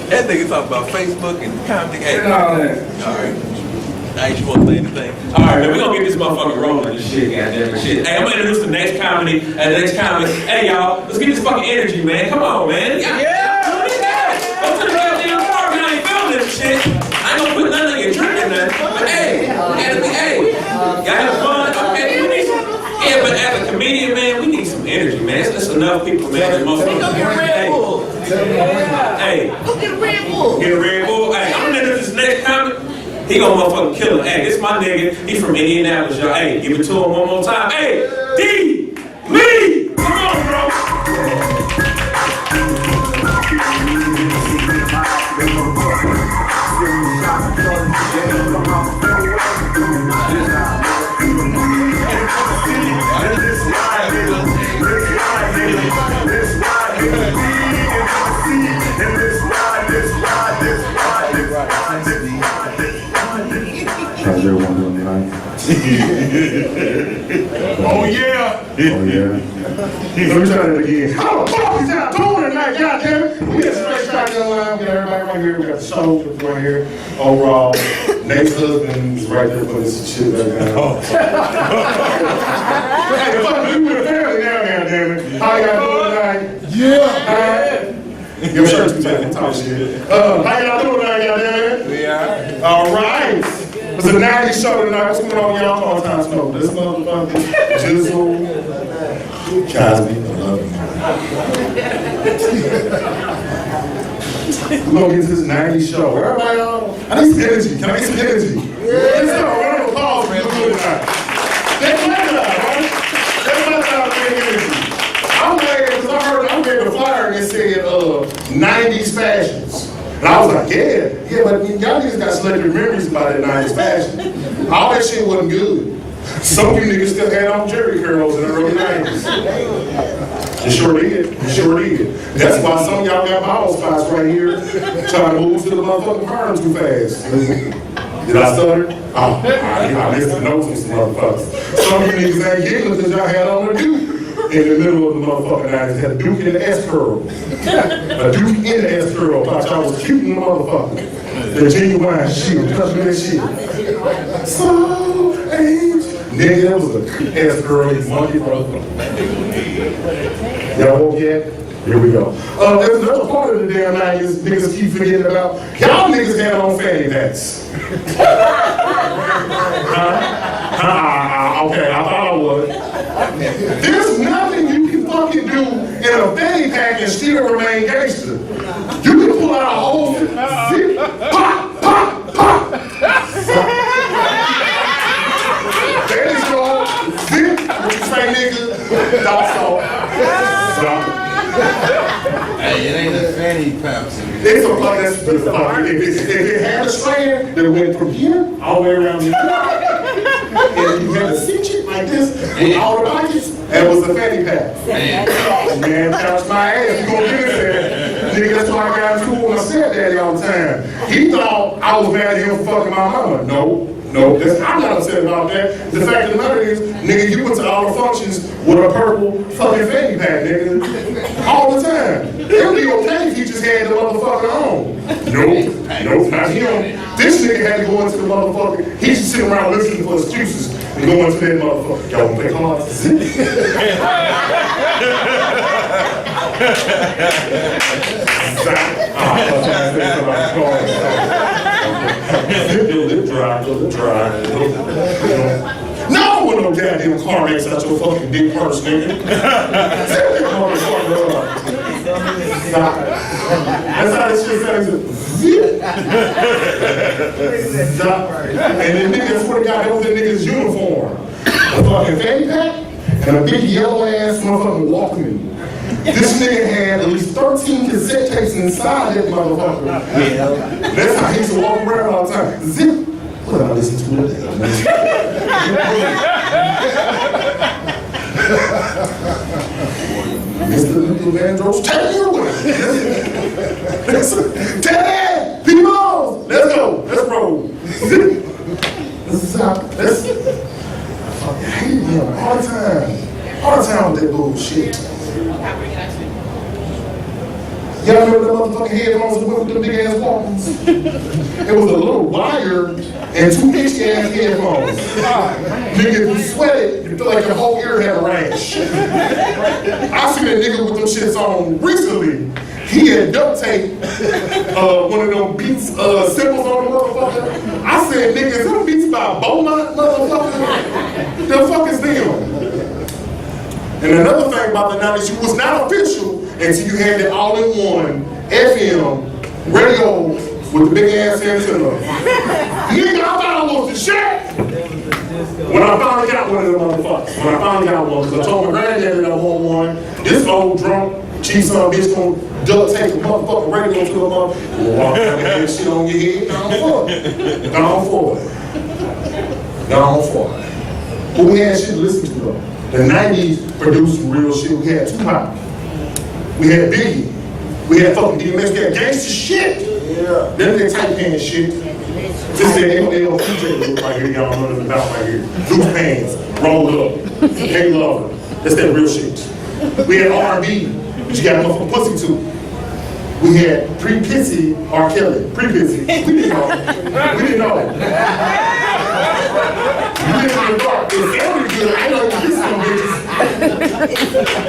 That nigga talk about Facebook and comedy. Hey, And all that. alright. I ain't supposed to say anything. Alright, man, we gonna get this motherfucker rolling and shit, goddamn shit. Hey, I'm gonna introduce the next comedy. Hey, y'all, let's get this fucking energy, man. Come on, man. Yeah. Go to the goddamn park, man. I ain't feeling this shit. I ain't gonna put nothing in drinking nothing. But hey, y'all have fun. Okay, we need some. Yeah, but as a comedian, man, we need some energy, man. It's enough people, man. That motherfuckers. Go get a Red Bull. Hey. Go get a Red Bull. Get a Red Bull. Hey, I'm gonna introduce this next comic. He gonna motherfucking kill him. Hey, this my nigga. He from Indianapolis, y'all. Hey, give it to him one more time. Hey, D. Lee. Come on, bro. How's everyone doing tonight? Oh yeah. Oh yeah. Let me try that again. How the fuck is that doing tonight, goddammit? We got straight shotgun line, we got everybody right here, we got the soldiers right here. Overall, Nate's husband is right there putting some shit back down. Hey, fuck you with a family now, goddammit. How y'all doing tonight? Yeah. Your shirt's too tight, talk shit. How y'all doing tonight, goddammit? We are. All right. It's a 90s show tonight. What's going on, y'all? All time smoke. This motherfucker, Jizzle, Cosby, I love you. We're gonna get to this 90s show. Everybody on? I need some energy. Can I get some energy? Yeah. Let's go. Round of applause for you tonight. That's my job, right? That's my job to make energy. I'm mad because I heard I'm getting a flyer and it said 90s fashions. And I was like, yeah, but y'all niggas got selective memories about that 90s fashion. All that shit wasn't good. Some of you niggas still had on jerry curls in the early 90s. You sure did. You sure did. That's why some of y'all got bald spots right here trying to move to the motherfucking perms too fast. Did I stutter? Oh, I missed the nose with some motherfuckers. Some of you niggas ain't giggling because y'all had on a duke in the middle of the motherfucking 90s. Had a duke in the S curl. A duke in the S curl. Thought y'all was cute in the motherfucker. The genuine shit. Touch me that shit. So, age. Nigga, that was a S curl, you monkey brother. Y'all woke yet? Here we go. There's another part of the damn 90s niggas keep forgetting about. Y'all niggas had on fanny packs. Okay, I thought I would. There's nothing you can fucking do in a fanny pack and still remain gangster. You can pull out a whole zip, pop, pop, pop. There you go. Zip, what you say, nigga? Stop. Hey, it ain't a fanny pack. It's a fuck that's if it had a strand that went from here all the way around here, and you had to cinch it like this with all the pockets, that was a fanny pack. Man, touch my ass, you gonna get it there. Nigga, that's why I got in school with my stepdaddy all the time. He thought I was mad at him for fucking my mama. No, I'm not upset about that. The fact of the matter is, nigga, you went to all the functions with a purple fucking fanny pack, nigga. All the time. It would be okay if he just had the motherfucker on. Nope, not him. This nigga had to go into the motherfucker. He just sitting around listening for excuses and go into that motherfucker. Y'all wanna play cards? Lip dry. No, I want no goddamn car makes out your fucking dick purse, nigga. That's how this shit sounds. And then niggas, swear to God, that was the nigga's uniform. A fucking fanny pack and a big yellow ass motherfucking Walkman. This nigga had at least 13 cassette tapes inside that motherfucker. That's how he used to walk around all the time. Zip. What did I listen to today? Mr. Little Vandross, take me away. Ted, people, let's go, let's roll. Let's fucking hate him all the time. All the time with that bullshit. Y'all remember the motherfucking headphones with the big ass walkers? It was a little wire and two itchy ass headphones. Nigga, if you sweated, you feel like your whole ear had a rash. I seen that nigga with them shits on recently. He had duct tape, one of them Beats symbols on the motherfucker. I said, nigga, is them Beats by Beaumont, motherfucker? The fuck is them? And another thing about the 90s, you was not official until you had that all-in-one FM radio with the big ass antenna. Nigga, I thought I was the shit. When I finally got one of them motherfuckers, because I told my granddaddy that I want one, this old drunk, cheap son of a bitch gonna duct tape the motherfucking radio to the motherfucker, walk down that shit on your head, gone for it. But we had shit to listen to though. The 90s produced real shit. We had Tupac. We had Biggie. We had fucking DMX. We had gangster shit. Yeah. Then they tight pants shit. This is LL CJ look right here. Y'all running about right here. Loose pants. Rolled up. Hey lover. That's that real shit. We had R&B. But you got a motherfucking pussy too. We had pre-pissy R. Kelly. Pre-pissy. We didn't know. We didn't know. You live in the dark. It sounded good. I know you kiss some bitches.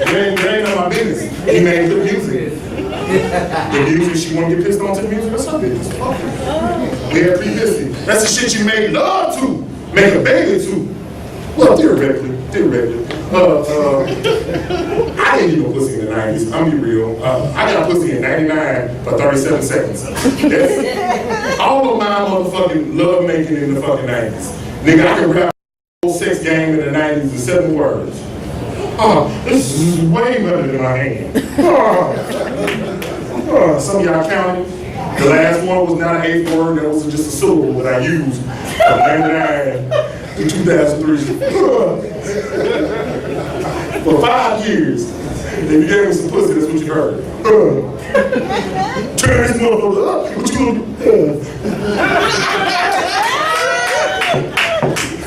It ain't none of my business. He made good music. The music she want to get pissed on to the music, that's her business. We had pre-pissy. That's the shit you made love to. Make a baby to. Well, theoretically. I didn't get no pussy in the 90s. I'm be real. I got pussy in 99 for 37 seconds. That's all of my motherfucking love making in the fucking 90s. Nigga, I can rap whole sex game in the 90s in 7 words. This is way better than my hand. Some of y'all counted. The last one was not an 8th word, that was just a syllable that I used from 99 to 2003. For 5 years, if you gave me some pussy, that's what you heard. Turn this motherfucker up, what you gonna do?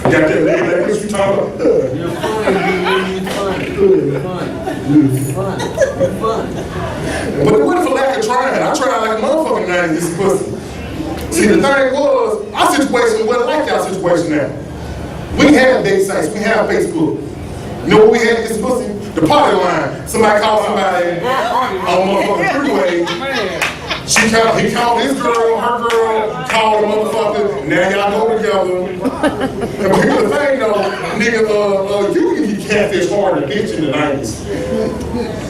Got that leg like what you talking about? You're fun. But it wasn't for lack of trying. I tried like a motherfucker in the 90s to get some pussy. See, the thing was, our situation wasn't like y'all situation now. We have date sites, we have Facebook. You know what we had to get some pussy? The party line. Somebody called somebody on motherfucking freeway. He called his girl, her girl, called the motherfucker, now y'all go together. And but here's the thing though, nigga, you can be catfish hard in a bitch in the 90s.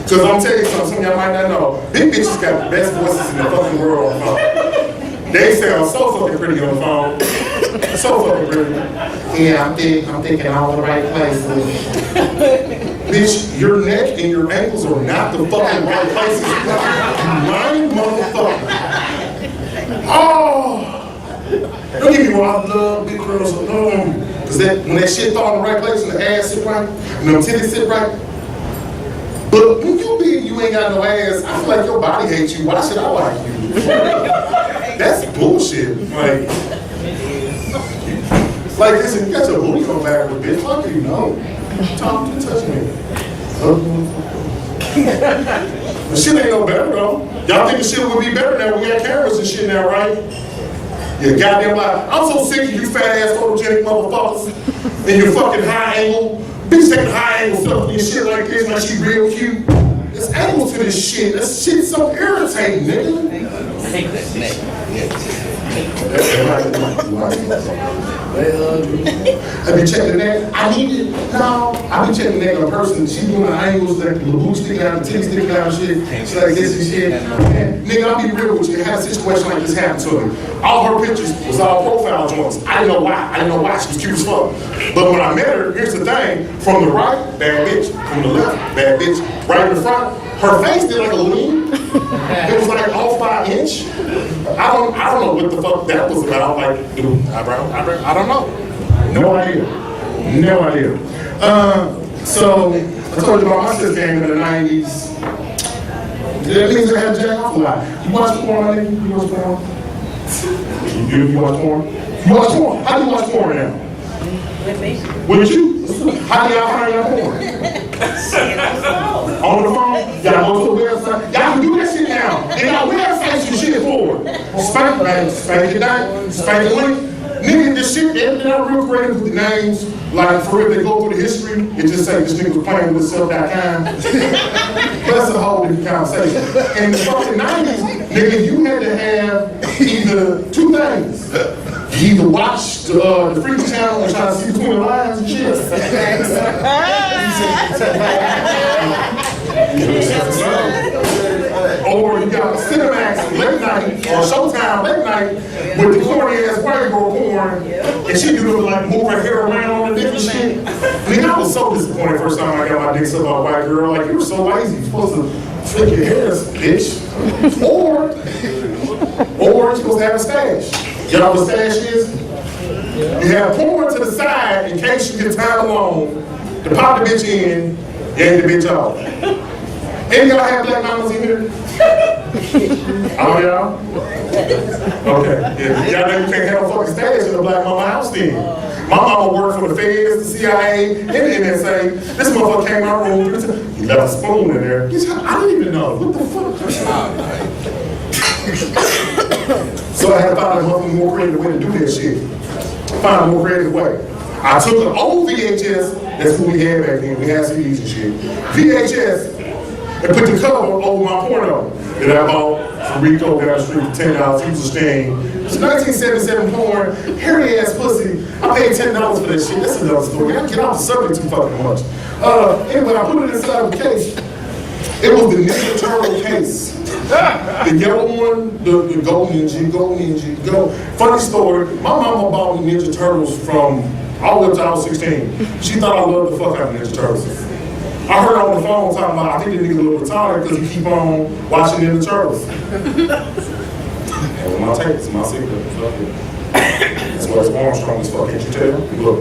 Cause I'm telling you something, some of y'all might not know, big bitches got the best voices in the fucking world on the phone. They sound so fucking pretty on the phone. So fucking pretty. Yeah, I'm thinking all the right places. Bitch, your neck and your ankles are not the fucking right places. Lying motherfucker. Oh! Don't get me wrong, I love big girls. Cause when that shit fall in the right place and the ass sit right, and them titties sit right. But when you big, you ain't got no ass, I feel like your body hates you. Why should I like you? That's bullshit. Like this, if you got your booty come back with bitch, how do you know? Touch me. The shit ain't no better though. Y'all think the shit would be better now? We got cameras and shit now, right? Yeah, goddamn lie. I'm so sick of you fat ass photogenic motherfuckers and your fucking high angle. Bitch taking high angle selfie and shit like this, like she real cute. There's angles to this shit. This shit's so irritating, nigga. I be checking that. I need it. No, I be checking that on a person. She doing the angles, that the boot sticking out, the titty sticking out, and shit. She like this and shit. And, nigga, I'll be real with you. It had a situation like this happen to her. All her pictures was all profile joints. I didn't know why. I didn't know why. She was cute as fuck. But when I met her, here's the thing: from the right, bad bitch. From the left, bad bitch. Right in the front, her face did like a lean. It was like off by an inch. I don't know what the fuck that was about. Like, eyebrow, I don't know. No idea. No idea. So, I told you about my sister came in the 90s. That means I had to jack off a lot. You watch porn, nigga? You watch porn? You watch porn? You watch porn? How do you watch porn now? With you? How do y'all find your porn? On the phone? Y'all go to the website? Y'all can do that shit now. And y'all websites you shit for. Spank it down, spank the link. Nigga, this shit, they're real creative with the names. Like, for real, they go through the history, it just say this nigga was playing with himself.com. That's a whole different conversation. In the fucking 90s, nigga, you had to have either two things. You either watch the Freak Channel and try to see between the lines and shit. Or you got Cinemax late night or Showtime late night with the corny ass white girl porn, and she do like move her hair around and different shit. Nigga, I was so disappointed first time I got my dick sucked by a white girl. Like, you were so lazy, you're supposed to flick your hair, bitch. Or you're supposed to have a stash. You know what a stash is? You have porn to the side in case you get time alone to pop the bitch in, yank the bitch off. Any y'all have black mamas in here? All y'all? Okay. Yeah. Y'all know you can't have a fucking stash in a black mama house then. My mama worked for the feds, the CIA, and the NSA. This motherfucker came in my room, he left a spoon in there. I didn't even know. What the fuck? So I had to find a more creative way to do that shit. Find a more creative way. I took an old VHS, that's what we had back then, we had CDs and shit. VHS, and put the cover over my porno that I bought from Rico down the street for $10. He was a stain. It's 1977 porn, hairy ass pussy. I paid $10 for that shit. That's another story. I get off the subject too fucking much. Anyway, I put it inside of the case. It was the Ninja Turtle case. The yellow one, the gold ninja, go. Funny story, my mama bought me Ninja Turtles from all the way up to I was 16. She thought I loved the fuck out of Ninja Turtles. I heard her on the phone talking about, I think the nigga a little retarded because he keep on watching Ninja Turtles. And my tape, it's my secret. That's why it's Armstrong as fuck, can't you tell? Look.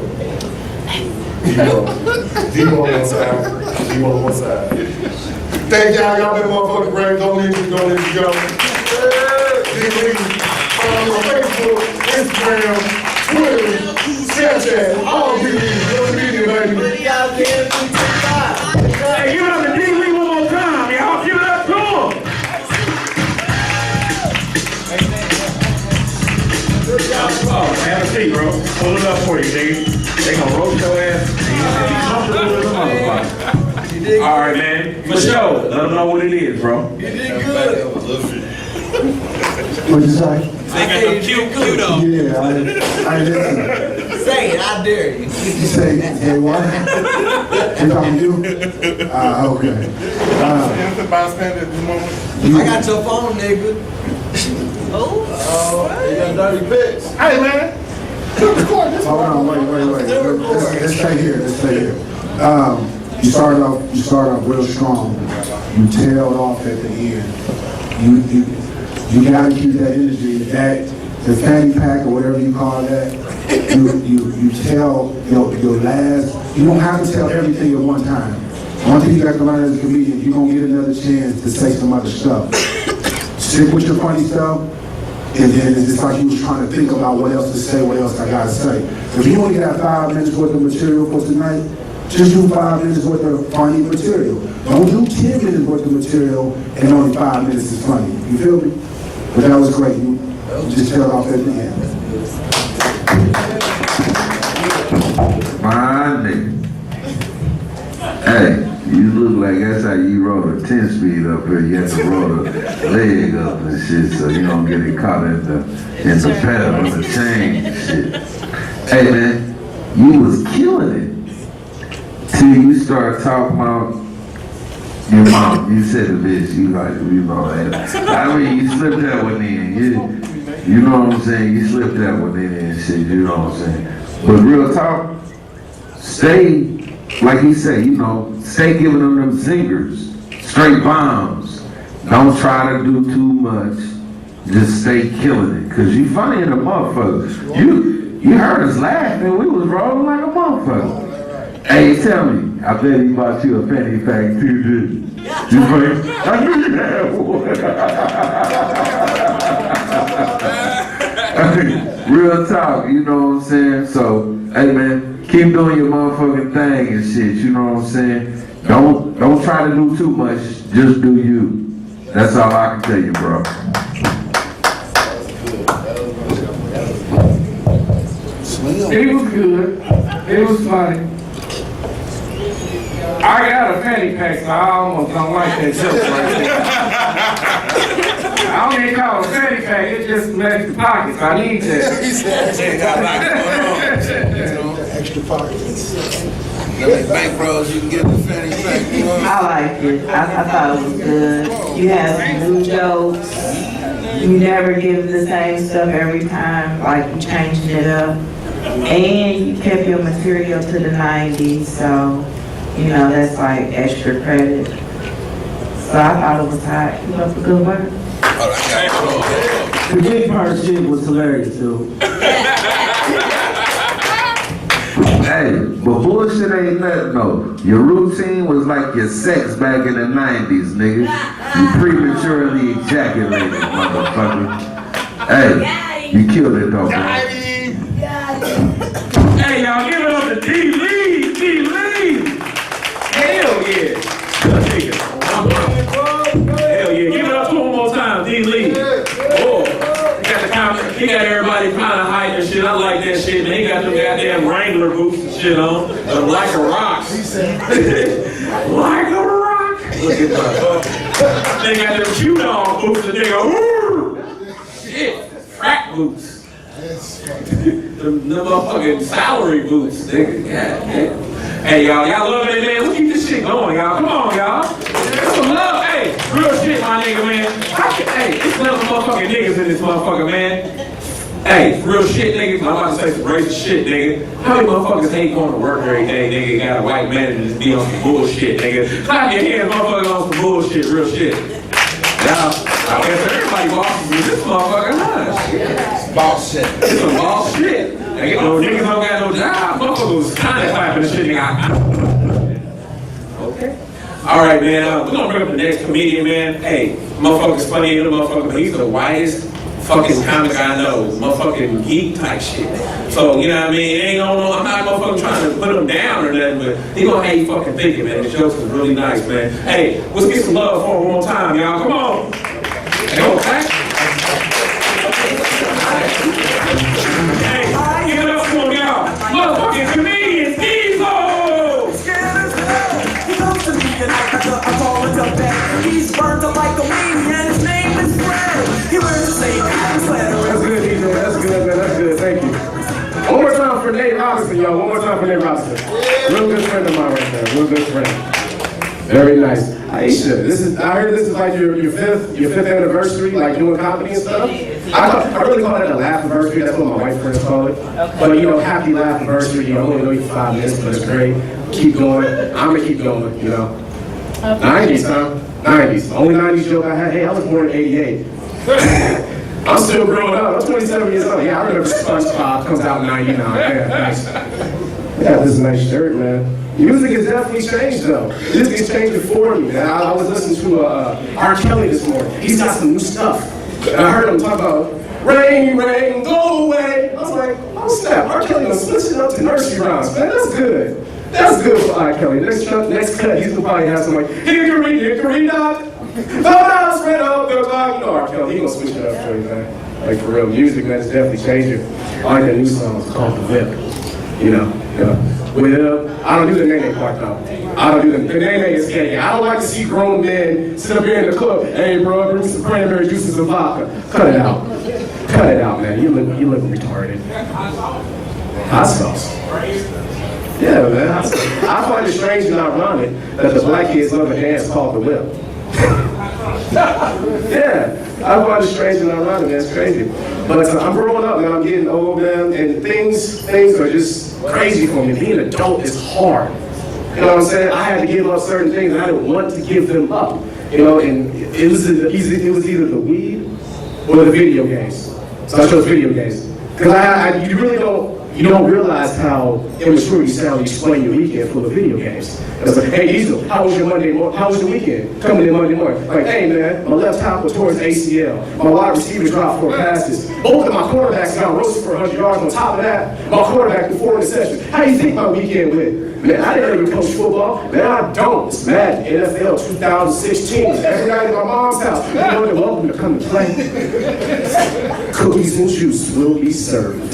Demo on one side. Thank y'all, y'all been motherfucking great. Go Ninja, go. Follow me on Facebook, Instagram, Twitter, Snapchat, all of these. Social media, baby. Hey, give it up to D. Lee one more time, y'all. Give it up to him. Oh, have a seat, bro. Pull it up for you, nigga. They gonna roast your ass. All right, man. For sure. Let them know what it is, bro. You did good. What'd you say? They got them cute though. Yeah, I listen. Say it, I dare you. You say, hey, what? If I'm you? Okay. I got your phone, nigga. Oh, you got dirty pics. Hey, man. Hold on, wait. Let's stay here. You started off real strong. You tailed off at the end. You gotta keep that energy. The fanny pack or whatever you call that. You tell your last. You don't have to tell everything at one time. One thing you got to learn as a comedian, you're gonna get another chance to say some other stuff. Stick with your funny stuff. And then it's just like you was trying to think about what else to say, what else I gotta say. If you only got 5 minutes worth of material for tonight, Just do 5 minutes worth of funny material. Don't do 10 minutes worth of material and only 5 minutes is funny. You feel me? But that was great. You just fell off at the end. My nigga. Hey, you look like that's how you roll a 10-speed up here. You have to roll the leg up and shit so you don't get it caught in the pedal of the chain and shit. Hey man, you was killing it till you start talking about your mom. You said the bitch, you like, you know that. I mean, you slipped that one in. You know what I'm saying? You slipped that one in and shit, you know what I'm saying? But real talk, stay, like he said, you know, stay giving them zingers, straight bombs. Don't try to do too much. Just stay killing it. Cause you funny in the motherfucker. You heard us laughing, we was rolling like a motherfucker. Hey, tell me, I bet he bought you a penny pack too, didn't you? You funny? I knew you had one. Real talk, you know what I'm saying? So, hey man, keep doing your motherfucking thing and shit, you know what I'm saying? Don't try to do too much, just do you. That's all I can tell you, bro. It was good. It was funny. I got a fanny pack, so I almost don't like that joke right there. I don't even call it a fanny pack, it just makes the pockets. I need that. He said, extra pockets. Bank bros, you can get the fanny pack. You know? I liked it. I thought it was good. You had some new jokes. You never give the same stuff every time, like you changing it up. And you kept your material to the 90s, so, you know, that's like extra credit. So I thought it was hot. Keep up the good work. The big part shit was hilarious too. Hey, but bullshit ain't nothing though. Your routine was like your sex back in the 90s, nigga. You prematurely ejaculated, motherfucker. Hey, you killed it though, man. Hey, y'all, give it up to D-Lee, D-Lee. Hell yeah. Good nigga. Hell yeah, give it up to him one more time, D-Lee. Oh, he got everybody kind of hype and shit. I like that shit, man. He got them goddamn Wrangler boots and shit on. Like a rock. Like a rock. Look at that. They got them shoe dog boots and they go, shit, frat boots. Them motherfucking salary boots, nigga. Yeah. Hey, y'all love it, man. Let's keep this shit going, y'all. Come on, y'all. That's some love. Hey, real shit, my nigga, man. Hey, it's some motherfucking niggas in this motherfucker, man. Hey, real shit, nigga. I'm about to say some racist shit, nigga. How many motherfuckers hate going to work every day, nigga? Got a white man and just be on some bullshit, nigga. Clap your hands, motherfucker, on some bullshit, real shit. Y'all, I guess everybody bosses me. This motherfucker, huh? Boss shit. It's some boss shit. Niggas don't got no job. Motherfuckers kind of clapping this shit, nigga. Okay. All right, man. We're gonna bring up the next comedian, man. Hey, motherfucker's funny in the motherfucker, but he's the whitest fucking comic I know. Motherfucking geek type shit. So, you know what I mean? It ain't no, I'm not motherfucking trying to put him down or nothing, but he gonna have you fucking thinking, man. The jokes was really nice, man. Hey, let's get some love for him one more time, y'all. Come on. Hey, okay? Hey, give it up for him, y'all. Motherfucking comedian, Steve-O! He's burned up like a weed and his name is Fred. He wears the same sweater. That's good, DJ. That's good, man. That's good. Thank you. One more time for Nate Robinson, y'all. One more time for Nate Robinson. Real good friend of mine right there. Real good friend. Very nice. Aisha, I heard this is like your fifth anniversary, like doing comedy and stuff. I really call it a laugh anniversary. That's what my white friends call it. But you know, happy laugh anniversary. You know, I only know you for 5 minutes, but it's great. Keep going. I'm gonna keep going. You know. 90s, huh? 90s. The only 90s joke I had. Hey, I was born in '88. I'm still growing up. I'm 27 years old. Yeah, I remember SpongeBob comes out in '99. Yeah, nice. I got this nice shirt, man. Music has definitely changed, though. Music is changing for me. I was listening to R. Kelly this morning. He's got some new stuff. And I heard him talk about, rain, rain, go away. I was like, oh snap, R. Kelly was switching up to nursery rhymes, man. That's good. That's good for R. Kelly. Next cut, he's gonna probably have some like, hickory dock. The mouse ran up the clock. You know R. Kelly, he gonna switch it up for you, man. Like for real, music, man, it's definitely changing. I like that new song, it's called The Whip. You know. Well, I don't do the nene part though. I don't do the nene is gay. I don't like to see grown men sit up here in the club. Hey, bro, bring me some cranberry juice and some vodka. Cut it out. Cut it out, man. You look retarded. Hot sauce. Yeah, man. I find it strange and ironic that the black kids love a dance called the whip. Yeah, I find it strange and ironic, man. It's crazy. But I'm growing up, man. I'm getting old, man, and things are just crazy for me. Being an adult is hard. You know what I'm saying? I had to give up certain things, and I didn't want to give them up. You know, and it was either the weed or the video games. So I chose video games because you don't realize how immature you sound when you explain your weekend full of video games. It's like, hey, Diesel, how was your Monday morning? How was your weekend? Coming in Monday morning. Like, hey, man, my left tackle towards ACL. My wide receiver dropped 4 passes. Both of my quarterbacks got roasted for 100 yards. On top of that, my quarterback threw 4 interceptions. How do you think my weekend went? Man, I didn't even coach football. Man, I don't. It's Madden, NFL 2016. Every night at my mom's house. You know they're welcome to come and play. Cookies and juice will be served.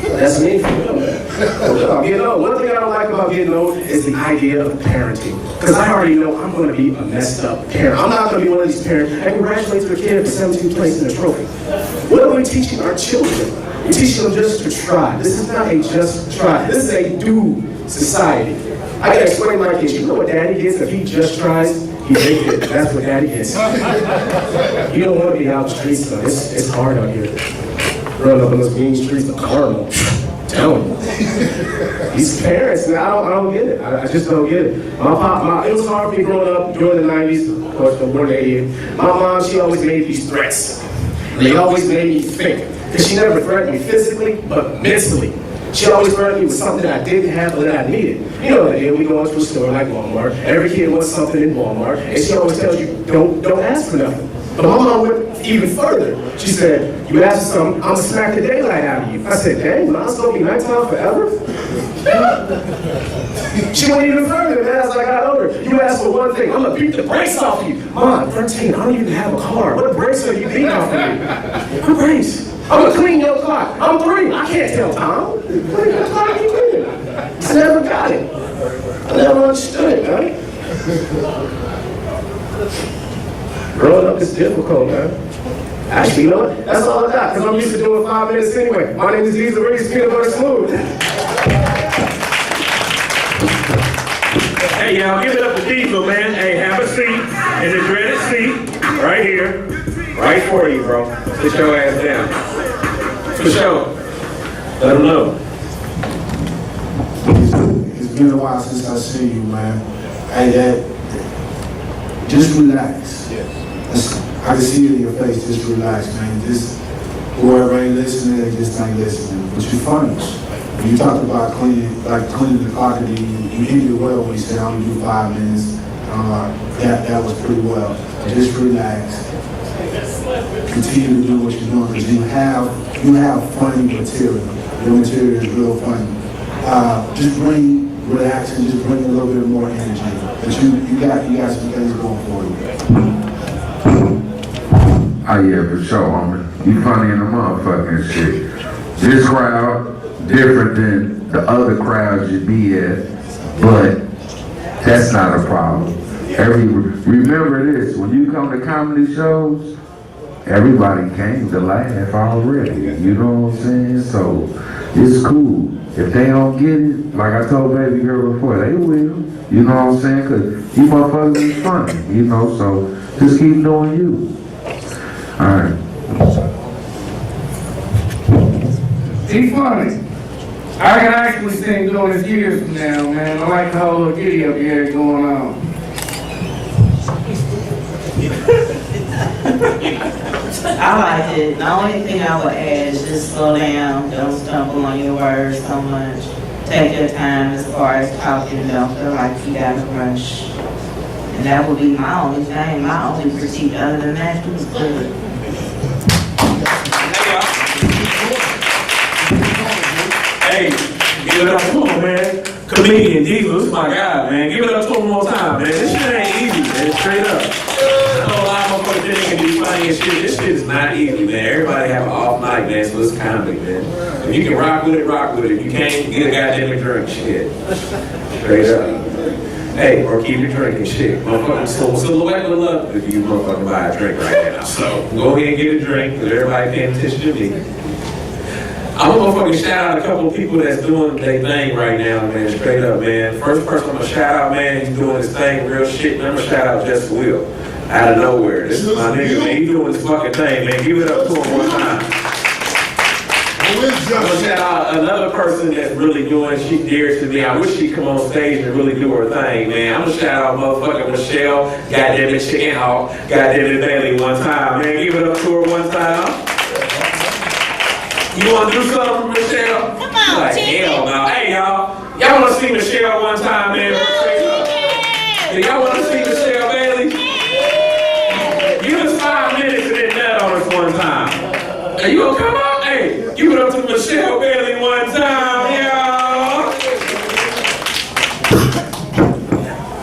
That's me. Getting old. One thing I don't like about getting old is the idea of parenting. Because I already know I'm going to be a messed up parent. I'm not going to be one of these parents that congratulates their kid for 17th place in a trophy. What are we teaching our children? We're teaching them just to try. This is not a just try. This is a do society. I gotta explain to my kids, you know what daddy gets if he just tries? He makes it. That's what daddy gets. You don't want to be out the streets though. It's hard out here. Growing up in those mean streets of Carmel. Tell them. These parents, man, I don't get it. I just don't get it. It was hard for me growing up during the 90s. Of course, I'm born in 88. My mom, she always made these threats. They always made me think. Because she never threatened me physically, but mentally. She always threatened me with something that I didn't have or that I needed. You know, we go into a store like Walmart. Every kid wants something in Walmart. And she always tells you, don't ask for nothing. But my mom went even further. She said, you ask for something, I'm going to smack the daylight out of you. I said, dang, mine's going to be nighttime forever? She went even further, man, as I got older. You ask for one thing, I'm going to beat the brakes off of you. Mom, I'm 13, I don't even have a car. What brakes are you beating off of me? What brakes? I'm going to clean your car. I'm 3, I can't tell Tom. What kind of car are you cleaning? I never got it. I never understood it, man. Growing up is difficult, man. Actually, you know what? That's all I got, because I'm used to doing 5 minutes anyway. My name is Diesel Reese, Peanut Butter Smooth. Hey, y'all, give it up to Diesel, man. Hey, have a seat in the dreaded seat right here. Right for you, bro. Sit your ass down. For sure. Let them know. It's been a while since I've seen you, man. Hey, just relax. I can see it in your face. Just relax, man. Just whoever ain't listening, they just ain't listening. But you're funny. When you talked about cleaning the clock, and you ended it well when you said I only do 5 minutes. That was pretty well. Just relax. Continue to do what you're doing because you have funny material. Your material is real funny. Just relax and just bring a little bit more energy. But you got some things going for you. Oh yeah, for sure, homie. You funny in the motherfucking shit. This crowd different than the other crowds you be at, but that's not a problem. Remember this, when you come to comedy shows, everybody came to laugh already, you know what I'm saying? So, it's cool. If they don't get it, like I told Baby Girl before, they will, you know what I'm saying? Because you motherfuckers is funny, you know, so just keep doing you. Alright. He's funny. I can actually sing doing this years from now, man. I like the whole little giddy up here going on. I like it. The only thing I would add is just slow down. Don't stumble on your words so much. Take your time as far as talking. Don't feel like you gotta rush. And that would be my only thing, my only critique. Other than that, it was good. Hey, give it up, come on, man. Comedian Jesus, my God, man. Give it up to him one more time, man. This shit ain't easy, man. Straight up. I know a lot of motherfuckers think they can be funny and shit. This shit is not easy, man. Everybody have an off night, man, so it's comedy, man. If you can rock with it, rock with it. If you can't, get a goddamn drink, shit. Straight up. Hey, or keep your drinking, shit. Motherfuckers, Syllowett would love if you motherfucking buy a drink right now. So go ahead and get a drink, because everybody paying attention to me. I'm gonna motherfucking shout out a couple of people that's doing their thing right now, man. Straight up, man. First person I'm gonna shout out, man, he's doing his thing, real shit. And I'm gonna shout out Just Will. Out of nowhere. This is my nigga, man. He doing his fucking thing, man. Give it up to him one time. I'm gonna shout out another person that's really doing, she dears to me. I wish she'd come on stage and really do her thing, man. I'm gonna shout out motherfucking Michelle, goddamn it, Chicken Hawk, goddamn it, Bailey one time, man. Give it up to her one time. You wanna do something, Michelle? Come on, like, hell no. Hey, y'all wanna see Michelle one time, man? Yeah, y'all wanna see Michelle Bailey? Give us 5 minutes and then nut on us one time. Hey, you gonna come out? Hey, give it up to Michelle Bailey one time, y'all.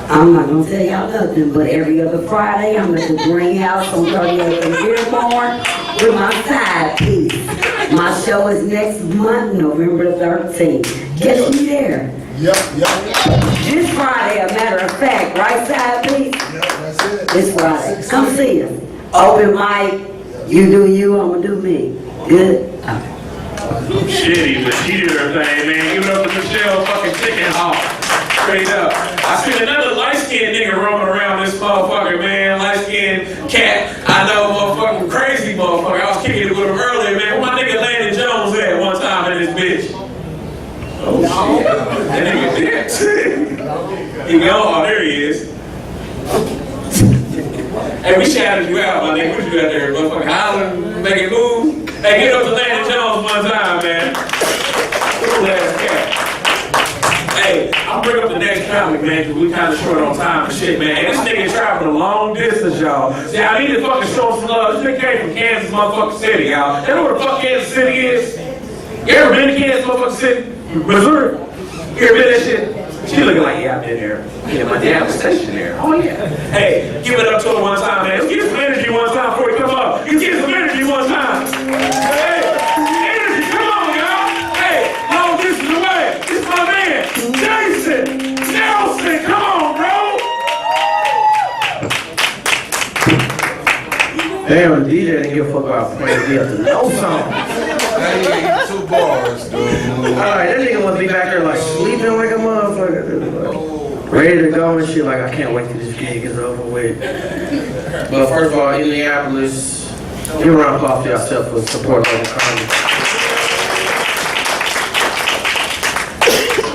I'm not gonna tell y'all nothing, but every other Friday I'm at the Greenhouse on 38th and Dearborn with my side piece. My show is next month, November 13th. Catch me there. Yep. This Friday, a matter of fact, right side piece? Yep, that's it. This Friday. Come see us. Open mic, you do you, I'm gonna do me. Good? Shitty, but she did her thing, man. Give it up to Michelle fucking Chicken Hawk. Straight up. I seen another light-skinned nigga roaming around this motherfucker, man. Light-skinned cat. I know, motherfucking crazy motherfucker. I was kicking it with him earlier, man. Where my nigga Landon Jones at one time in this bitch? Oh, shit. That nigga dead. He go, oh, there he is. Hey, we shouted you out, my nigga. What you out there, motherfucking hollering, making moves? Hey, get up to Landon Jones one time, man. Cool ass cat. Hey, I'll bring up the next comic, man, because we kind of short on time and shit, man. Hey, this nigga traveled a long distance, y'all. See, I need to fucking show some love. This nigga came from Kansas motherfucking City, y'all. You know where the fuck Kansas City is? You ever been to Kansas motherfucking City? Missouri? You ever been to that shit? She looking like, yeah, I've been there. Yeah, my dad was stationed there. Oh, yeah. Hey, give it up to her one time, man. Let's get some energy one time before we come up. Let's get some energy one time. Hey, energy, come on, y'all. Hey, long distance away. This is my man, Jason Nelson. Come on, bro. Damn, the DJ didn't give a fuck about playing the no song. Hey, 2 bars, dude. Alright, that nigga must be back there like sleeping like a motherfucker. Ready to go and shit, like I can't wait till this gig is over with. But first of all, Indianapolis, give a round of applause to yourself for supporting local comedy.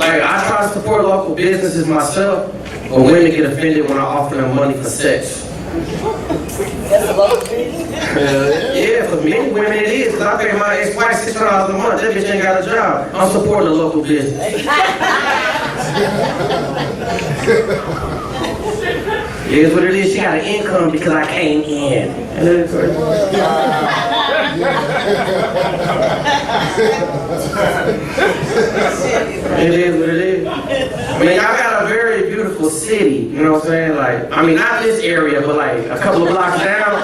Like, I try to support local businesses myself, but women get offended when I offer them money for sex. Yeah, for many women it is, because I pay my ex-wife $600 a month. That bitch ain't got a job. I'm supporting a local business. It is what it is. She got an income because I came in. It is what it is. I mean, I got a very beautiful city, you know what I'm saying? Like, I mean, not this area, but like a couple of blocks down.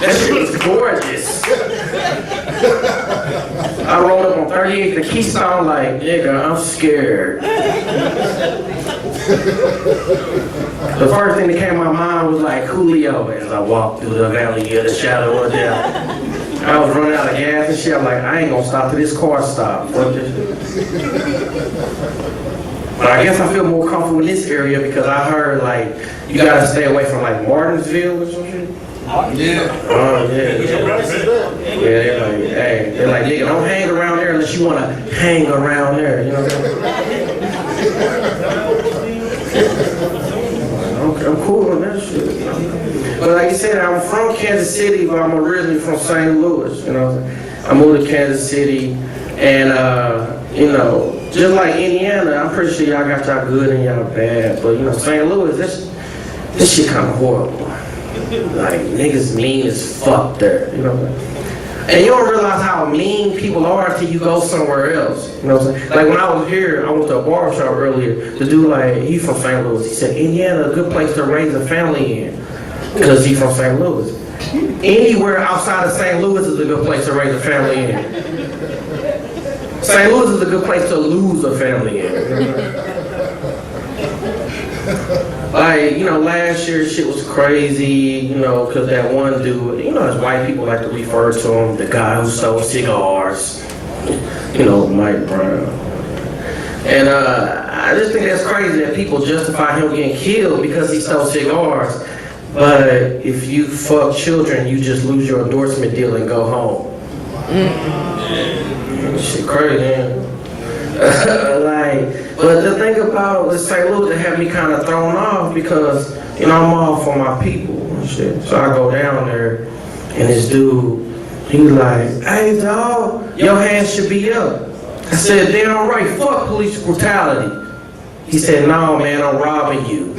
That shit was gorgeous. I rolled up on 38th, the Keystone, like, nigga, I'm scared. The first thing that came to my mind was like Julio as I walked through the valley of the shadow of death. I was running out of gas and shit. I'm like, I ain't gonna stop till this car stops. Fuck this shit. But I guess I feel more comfortable in this area because I heard like you gotta stay away from like Martinsville or some shit. Yeah. Oh yeah. Yeah, they're like, hey, they're like, nigga, don't hang around there unless you wanna hang around there. You know what I'm saying? I'm cool on that shit. You know? But like you said, I'm from Kansas City, but I'm originally from St. Louis. You know, I moved to Kansas City, and you know, just like Indiana, I'm pretty sure y'all got y'all good and y'all bad. But you know, St. Louis, this shit kind of horrible. Like niggas mean as fuck there. You know. And you don't realize how mean people are until you go somewhere else. You know what I'm saying? Like when I was here, I went to a barber shop earlier. The dude, like, he from St. Louis. He said, Indiana, a good place to raise a family in. Because he from St. Louis. Anywhere outside of St. Louis is a good place to raise a family in. St. Louis is a good place to lose a family in. Like, you know, last year shit was crazy, you know, because that one dude, you know, as white people like to refer to him, the guy who sold cigars, you know, Mike Brown. And I just think that's crazy that people justify him getting killed because he sold cigars. But if you fuck children, you just lose your endorsement deal and go home. Shit crazy, man. Like, but the thing about St. Louis that had me kind of thrown off because, you know, I'm all for my people and shit. So I go down there and this dude, he was like, hey dog, your hands should be up. I said, damn right, fuck police brutality. He said, no man, I'm robbing you.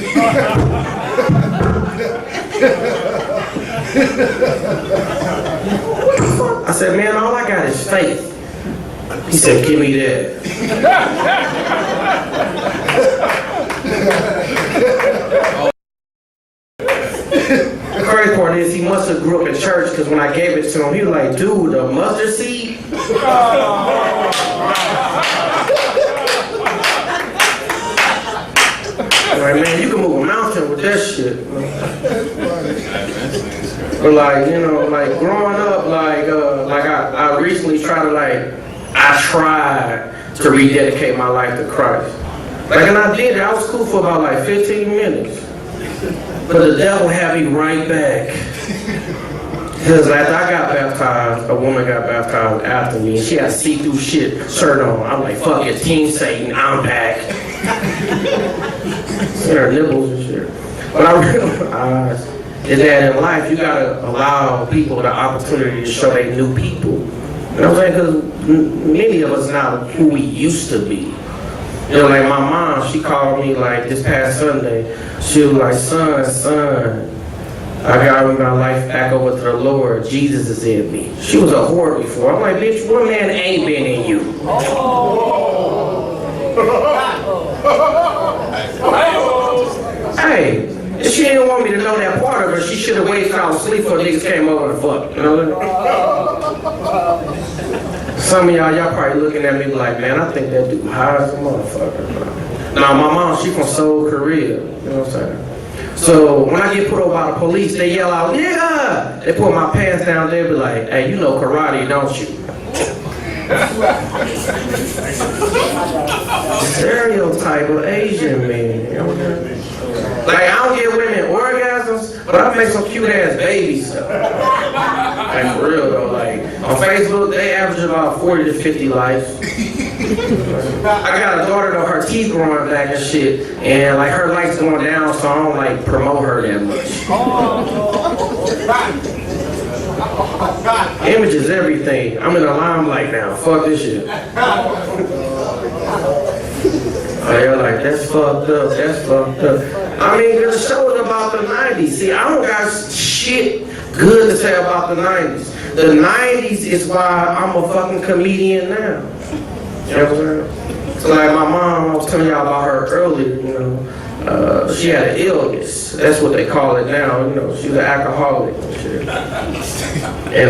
I said, man, all I got is faith. He said, give me that. The crazy part is he must have grew up in church because when I gave it to him, he was like, dude, a mustard seed? Like, man, you can move a mountain with that shit. But like, you know, like growing up, like I recently tried to I tried to rededicate my life to Christ. Like, and I did it. I was cool for about like 15 minutes. But the devil had me right back. Because after I got baptized, a woman got baptized after me, and she had see-through shit shirt on. I'm like, fuck it, Team Satan, I'm back. See her nipples and shit. But I realized is that in life, you gotta allow people the opportunity to show they new people. You know what I'm saying? Because many of us not who we used to be. You know, like my mom, she called me like this past Sunday. She was like, son, I got my life back over to the Lord. Jesus is in me. She was a whore before. I'm like, bitch, what man ain't been in you? Hey, if she didn't want me to know that part of her, she should have waited till I was asleep before niggas came over to fuck. You know what I mean? Some of y'all probably looking at me like, man, I think that dude high as a motherfucker. Now, my mom, she from Seoul, Korea. You know what I'm saying? So when I get put over by the police, they yell out, nigga! They put my pants down, they be like, hey, you know karate, don't you? Stereotype of Asian men. You know what I mean? Like, I don't get women orgasms, but I make some cute ass babies. Like, for real though, like, on Facebook, they average about 40 to 50 likes. I got a daughter though, her teeth growing back and shit, and like her likes going down, so I don't like promote her that much. Image is everything. I'm in the limelight now. Fuck this shit. They're like, that's fucked up, that's fucked up. I mean, the show is about the 90s. See, I don't got shit good to say about the 90s. The 90s is why I'm a fucking comedian now. You know what I'm saying? So like my mom, I was telling y'all about her earlier, you know. She had an illness. That's what they call it now, you know. She was an alcoholic and shit. And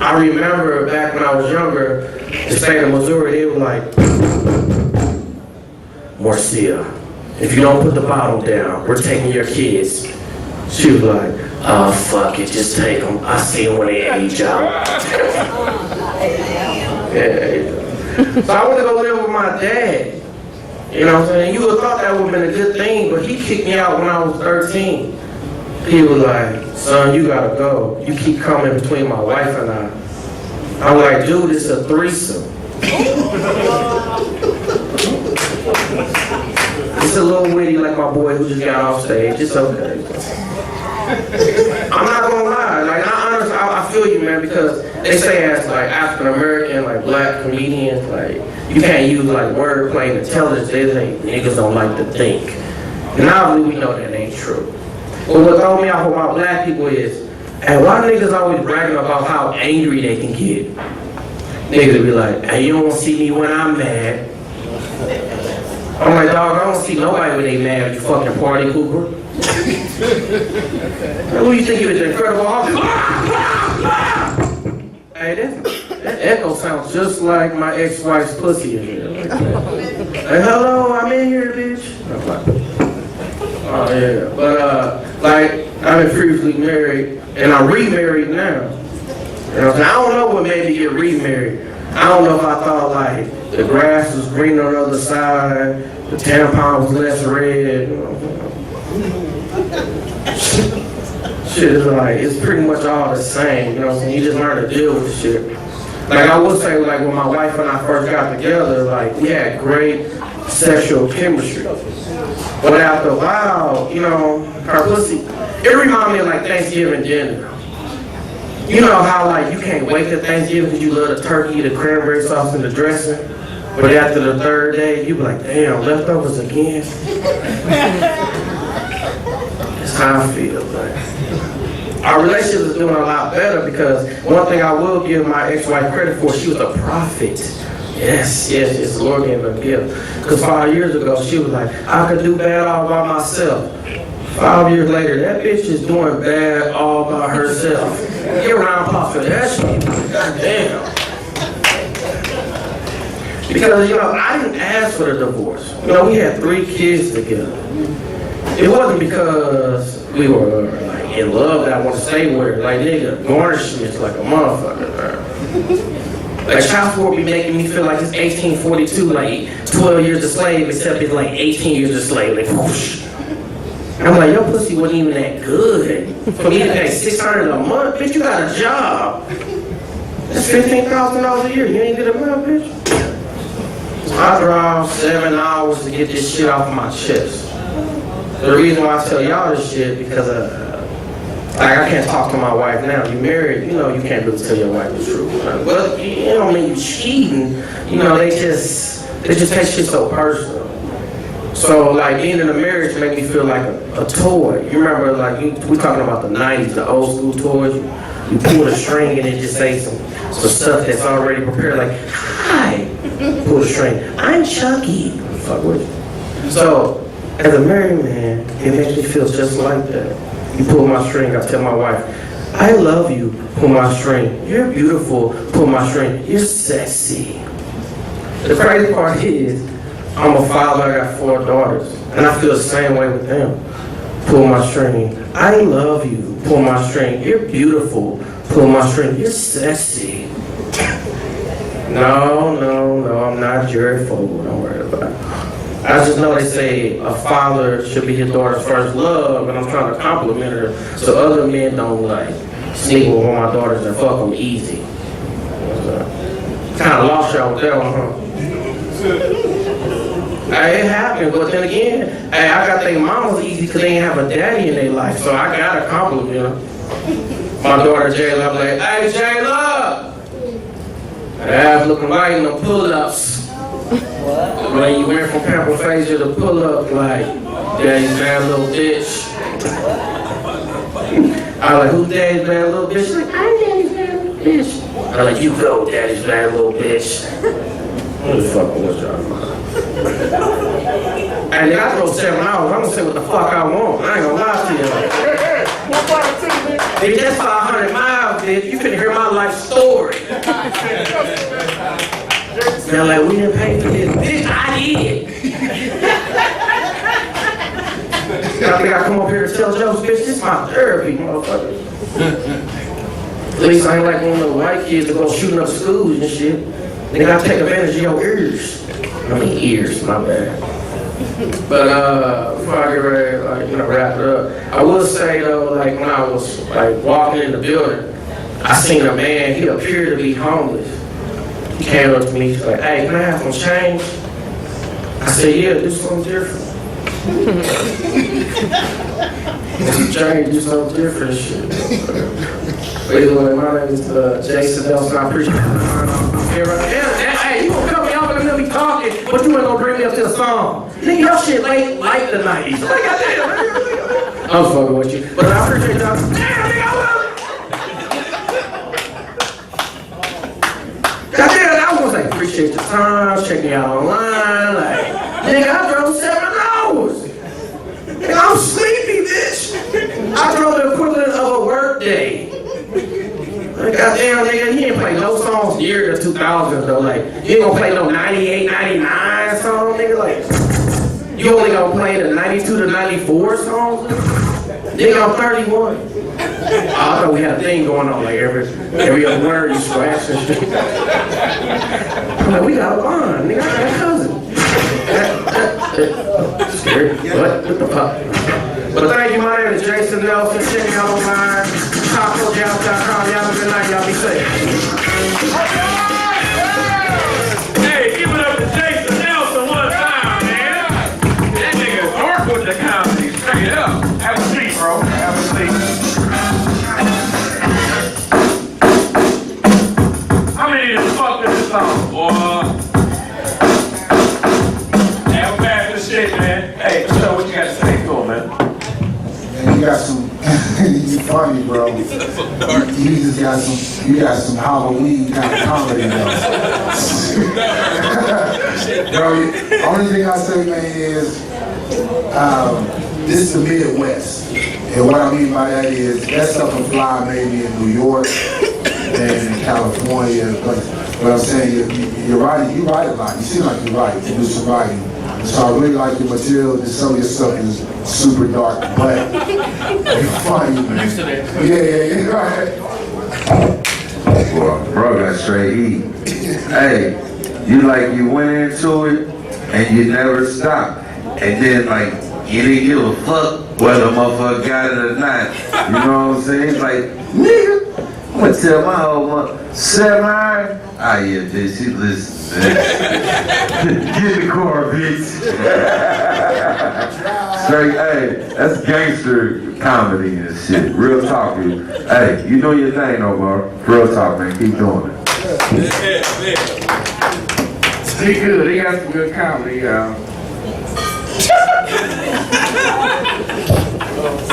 I remember back when I was younger, the state of Missouri, they were like, Marcia, if you don't put the bottle down, we're taking your kids. She was like, oh, fuck it, just take them. I see them when they age out. Yeah. So I went to go live with my dad. You know what I'm saying? You would have thought that would have been a good thing, but he kicked me out when I was 13. He was like, son, you gotta go. You keep coming between my wife and I. I'm like, dude, it's a threesome. It's a little witty like my boy who just got off stage. It's okay. I'm not gonna lie. Like, I feel you, man, because they say as like African American, like black comedians, like you can't use like wordplay and intelligence. They say niggas don't like to think. And obviously we know that ain't true. But what throws me off with my black people is And why niggas always bragging about how angry they can get? Niggas be like, hey, you don't want to see me when I'm mad. I'm like, dog, I don't see nobody when they mad, you fucking party pooper. Who you think you was, the Incredible Hulk? Hey, that echo sounds just like my ex-wife's pussy in here. Hey, hello, I'm in here, bitch. Oh, yeah. But, like, I've been previously married, and I'm remarried now. You know, I don't know what made me get remarried. I don't know if I thought, like, the grass was green on the other side, the tampon was less red. You know. Shit is like, it's pretty much all the same, you know what I'm saying? You just learn to deal with the shit. Like, I would say, like, when my wife and I first got together, like, we had great sexual chemistry. But after a while, you know, her pussy, it reminded me of, like, Thanksgiving dinner. You know how, like, you can't wait till Thanksgiving because you love the turkey, the cranberry sauce, and the dressing? But after the third day, you be like, damn, leftovers again? That's how I feel, like. Our relationship is doing a lot better because one thing I will give my ex-wife credit for, she was a prophet. Yes, the Lord gave her a gift. Because 5 years ago, she was like, I could do bad all by myself. 5 years later, that bitch is doing bad all by herself. Get around pop for that shit. God damn. Because, you know, I didn't ask for the divorce. You know, we had 3 kids together. It wasn't because we were like in love that I want to stay with her. Like, nigga, garnishments like a motherfucker. Like, child support be making me feel like it's 1842, like 12 years a slave, except it's like 18 years a slave. Like, whoosh. I'm like, your pussy wasn't even that good. For me to pay $600 a month, bitch, you got a job. That's $15,000 a year. You ain't get a month, bitch. I drive 7 hours to get this shit off of my chest. The reason why I tell y'all this shit because like I can't talk to my wife now. You married, you know, you can't really tell your wife the truth. Well, you don't mean you cheating. You know, they just take shit so personal. So like being in a marriage make me feel like a toy. You remember like we talking about the 90s, the old school toys. You pull the string and it just say some stuff that's already prepared. Like, hi, pull the string. I'm Chucky. Fuck with you. So. As a married man, it makes me feel just like that. You pull my string, I tell my wife, I love you, pull my string. You're beautiful, pull my string. You're sexy. The crazy part is, I'm a father, I got 4 daughters, and I feel the same way with them. Pull my string. I love you, pull my string. You're beautiful, pull my string. You're sexy. No, I'm not Jared Fogle, don't worry about it. I just know they say a father should be his daughter's first love, and I'm trying to compliment her so other men don't like sleep with one of my daughters and fuck them easy. Kind of lost y'all with that one, huh? Hey, it happened, but then again, hey, I got their mamas easy because they ain't have a daddy in their life, so I gotta compliment her. My daughter J-Love like, hey J-Love! Her ass looking right in the pull-ups. When you went from Pamper Facial to pull up, like, daddy's bad little bitch. I was like, who's daddy's bad little bitch? She's like, I'm daddy's bad little bitch. I was like, you go, daddy's bad little bitch. What the fuck was y'all? And then I throw 7 hours, I'm gonna say what the fuck I want. I ain't gonna lie to you. Bitch, that's 500 miles, bitch. You finna hear my life story. They're like, we didn't pay for this. Bitch, I did. Y'all think I come up here and tell jokes? Bitch, this is my therapy, motherfucker. At least I ain't like one of the white kids that go shooting up schools and shit. They gotta take advantage of your ears. I mean ears, my bad. But before I get ready, like, you know, wrap it up, I will say though, like when I was like walking in the building, I seen a man, he appeared to be homeless. He came up to me, he's like, hey, can I have some change? I said, yeah, do something different. Some change, do something different shit. But either way, my name is Jason Nelson, I appreciate it. Hey, you gonna come me out and be talking, but you ain't gonna bring me up to the song. Nigga, your shit late like the 90s. I'm fucking with you. But I appreciate y'all. Damn, nigga, I love it. appreciate the time, check me out online. Like, nigga, I drove 7 hours. Nigga, I'm sleepy, bitch. I drove the equivalent of a work day. Like, goddamn, nigga, he ain't play no songs the year of 2000 though. Like, you ain't gonna play no 98, 99 song, nigga. Like, you only gonna play the 92 to 94 songs? Nigga, I'm 31. I thought we had a thing going on, like every other word you scratch and shit. I'm like, we got a bond, nigga, I got a cousin. Scared, what the fuck? But thank you, my name is Jason Nelson. Check me out online, TacoJounce.com. Y'all have a good night, y'all be safe. Hey, give it up to Jason Nelson one time, man. That nigga's dark with the comedy, straight up. Have a seat, bro. Have a seat. How many of the fuck with this song, boy? Hey, I'm back to the shit, man. Hey, so what you got to say to him, man? Man, you got some, you funny, bro. You got some Halloween kind of comedy, bro. The only thing I say, man, is this is the Midwest. And what I mean by that is that stuff can fly maybe in New York and in California, but what I'm saying, you're right, you write a lot. You seem like you're right, you do some writing. So I really like your material. Some of your stuff is super dark, but you're funny, man. Yeah, right. Well, bro got straight heat. Hey, you went into it and you never stopped. And then you didn't give a fuck whether a motherfucker got it or not. You know what I'm saying? It's like, nigga, I'm gonna tell my old mother, 7 iron? Ah, yeah, bitch, she listen. Get the car, bitch. Straight, hey, that's gangster comedy and shit. Real talk, dude. Hey, you know your thing, though, bro. Real talk, man. Keep doing it. He good. He got some good comedy, y'all.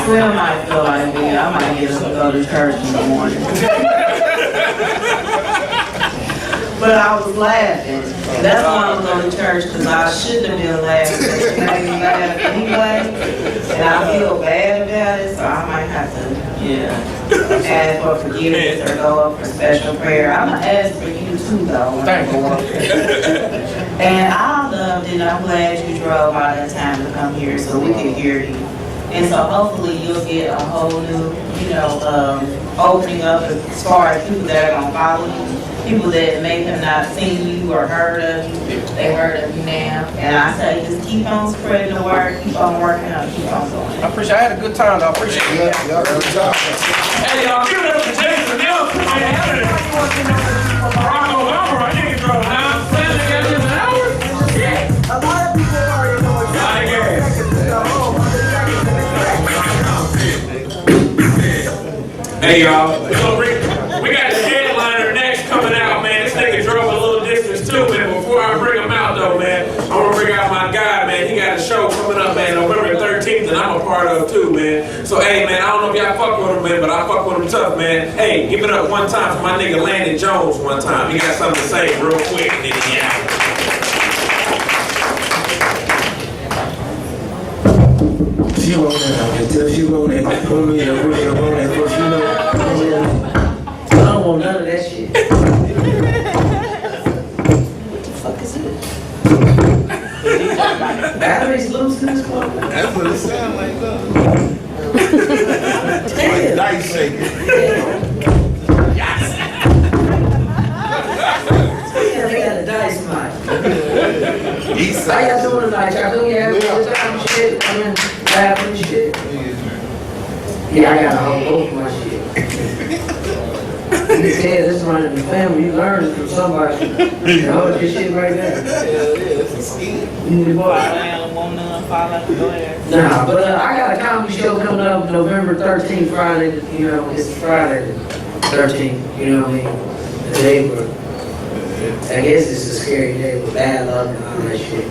Slim might feel like me. I might get up and go to church in the morning. But I was laughing. That's why I'm going to church, because I shouldn't have been laughing. She made me laugh anyway. And I feel bad about it, so I might have to, ask for forgiveness or go up for special prayer. I'm going to ask for you too, though. Thank you. And I loved it. I'm glad you drove all that time to come here so we could hear you. And so hopefully you'll get a whole new, opening up as far as people that are going to follow you. People that may have not seen you or heard of you, they heard of you now. And I say just keep on spreading the word, keep on working on, keep on going. I appreciate it. I had a good time, though. I appreciate it. Yeah, good job. Hey, y'all, give it up to Jason Nelson, man. Barack Obama, I think he drove 9 cents in an hour. Shit. A lot of people already know what Hey, y'all. We got the headliner next coming out, man. This nigga drove a little distance too, man. Before I bring him out, though, man, I want to bring out my guy, man. He got a show coming up, man, November 13th, and I'm a part of too, man. So, hey, man, I don't know if y'all fuck with him, man, but I fuck with him tough, man. Hey, give it up one time for my nigga Landon Jones one time. He got something to say real quick, nigga. Yeah. She wrote that, I can tell she wrote that. Put me in a ring, I wrote that first, I don't want none of that shit. What the fuck is it? Batteries loose in this car? That's what it sounds like, though. Damn. Dice shaking. Yeah, they got a dice mic. How y'all doing tonight? Y'all doing your good time and shit? Laughing and shit? Yeah, I gotta hold both my shit. You said this running the family, you learn from somebody. You hold this shit right there. It's a scheme. Nah, but I got a comedy show coming up November 13th, Friday. It's Friday the 13th, you know what I mean? The day where, I guess it's a scary day with bad luck and all that shit.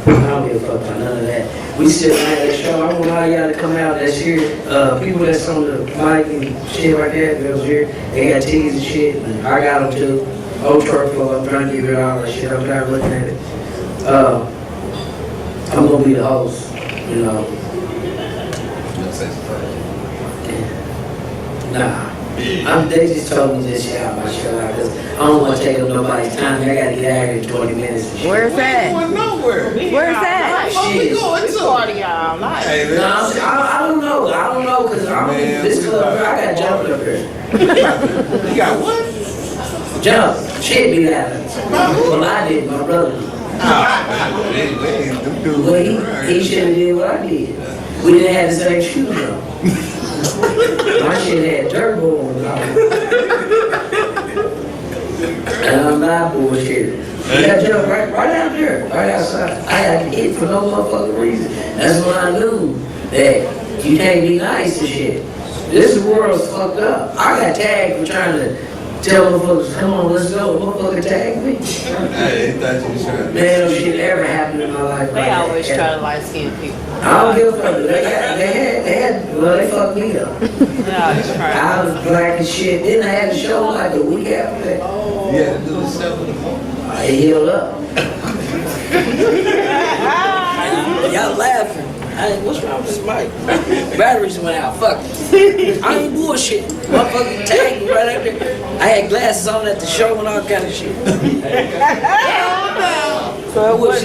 I don't give a fuck about none of that. We still had that show. I want all y'all to come out that's here. People that's on the mic and shit like that, girls here, they got tickets and shit, and I got them too. old truck floor. I'm trying to get rid of all that shit. I'm tired of looking at it. I'm gonna be the host, you know. Nah. They just told me this shit out my show because I don't want to take up nobody's time. I gotta get out here in 20 minutes. And shit. Where's that? Going nowhere. Where's that? Shit. It's party all night. Hey, No, I don't know. I don't know because this club, I got jumping up here. You got what? Jump. Shit be happening. Well, I did, my brother. Well, he should have did what I did. We didn't have the same shoes on. My shit had turbo on it. And I'm not bullshitting. You got jump right out there, right outside. I had to hit for no motherfucking reason. That's when I knew that you can't be nice and shit. This world's fucked up. I got tagged for trying to tell motherfuckers, come on, let's go. Motherfucker tagged me. Hey, they thought you should. Man, no shit ever happened in my life. They always try to light skin people. I don't give a fuck. They fucked me up. I was black as shit. Then I had a show like a week after that. Yeah, do the stuff with the phone. I healed up. Y'all laughing. What's wrong with this mic? Batteries went out. Fuck it. I ain't bullshit. Motherfucking tagged me right out there. I had glasses on at the show and all kind of shit. So it was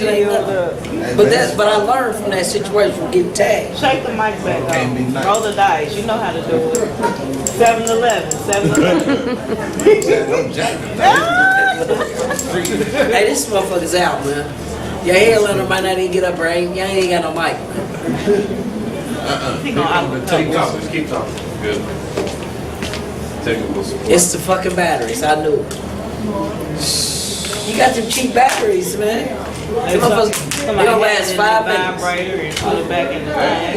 but I learned from that situation from getting tagged. Shake the mic back up. Roll the dice. You know how to do it. 7-Eleven. 7-Eleven. Hey, this motherfucker's out, man. Your headliner might not even get up there. Y'all ain't got no mic. Keep talking. Just keep talking. Good. Technical support. It's the fucking batteries. I knew it. You got them cheap batteries, man. They don't last 5 minutes. Vibrator and put it back in the bag.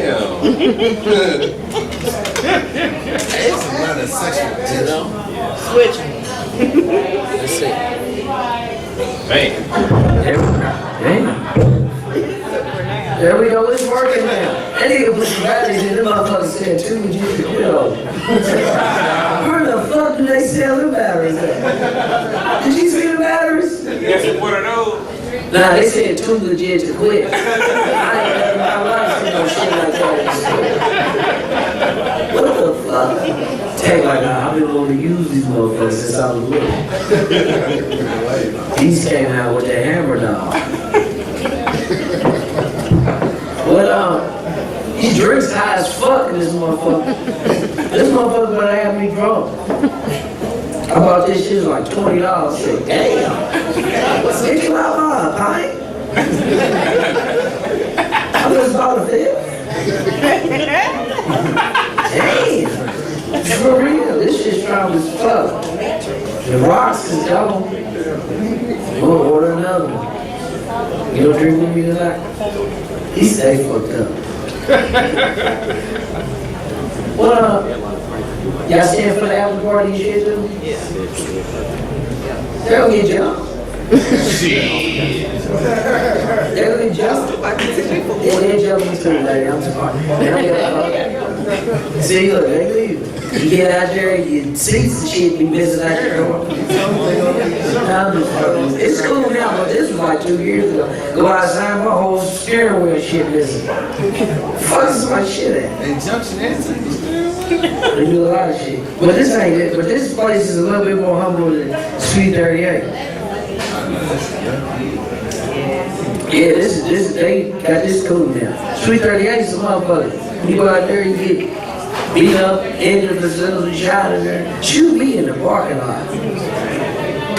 It's a lot of sexual, you know? Switching. Let's see. There we go, it's working now. That nigga put some batteries in, them motherfuckers said 2 G's a kilo. Where the fuck do they sell them batteries at? Did you see the batteries? Yes, what are those? Nah, they said 2 legit to quit. I ain't never in my life seen no shit like that. What the fuck? Take like, I've been wanting to use these motherfuckers since I was little. These came out with the hammer dog. But he drinks high as fuck in this motherfucker. This motherfucker gonna have me drunk. I bought this shit like $20. Shit, damn. What's it about a pint? I just bought a fifth. Damn. For real, this shit's strong as fuck. The rocks is gone. We'll order another one. You don't drink with me tonight? He stay fucked up. What up? Y'all stand for the after party and shit too? Yeah. They'll get jumped. They'll get jumped. Yeah, they'll jump me too, lady. I'm sorry. See, look, they leave. You get out there, your seats and shit be missing out there. It's cool now, but this was like 2 years ago. Go outside, my whole steering wheel shit missing. Fuck is my shit at? They junction They do a lot of shit. But this ain't it. But this place is a little bit more humble than Sweet 38. Yeah, this they got this cool now. Sweet 38 is a motherfucker. You go out there and get beat up, in the facility, shot in there. Shoot me in the parking lot.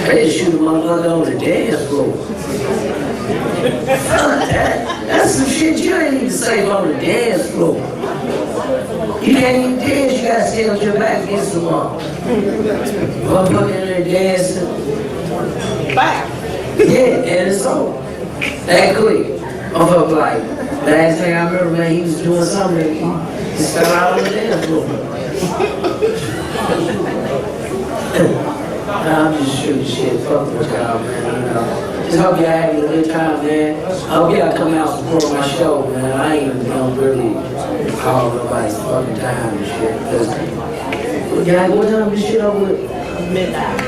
They just shoot a motherfucker on the dance floor. Fuck that. That's some shit you ain't even safe on the dance floor. You can't even dance, you gotta stand with your back against the wall. Motherfucker in there dancing. Bam. Yeah, and it's over. That quick. Motherfucker like, last thing I remember, man, he was doing something. He fell out on the dance floor. Nah, I'm just shooting shit. Fuck with y'all, man. Just hope y'all having a good time, man. I hope y'all come out and support my show, man. I ain't even gonna really call nobody's fucking time and shit. Cause, what time this shit over with? Midnight.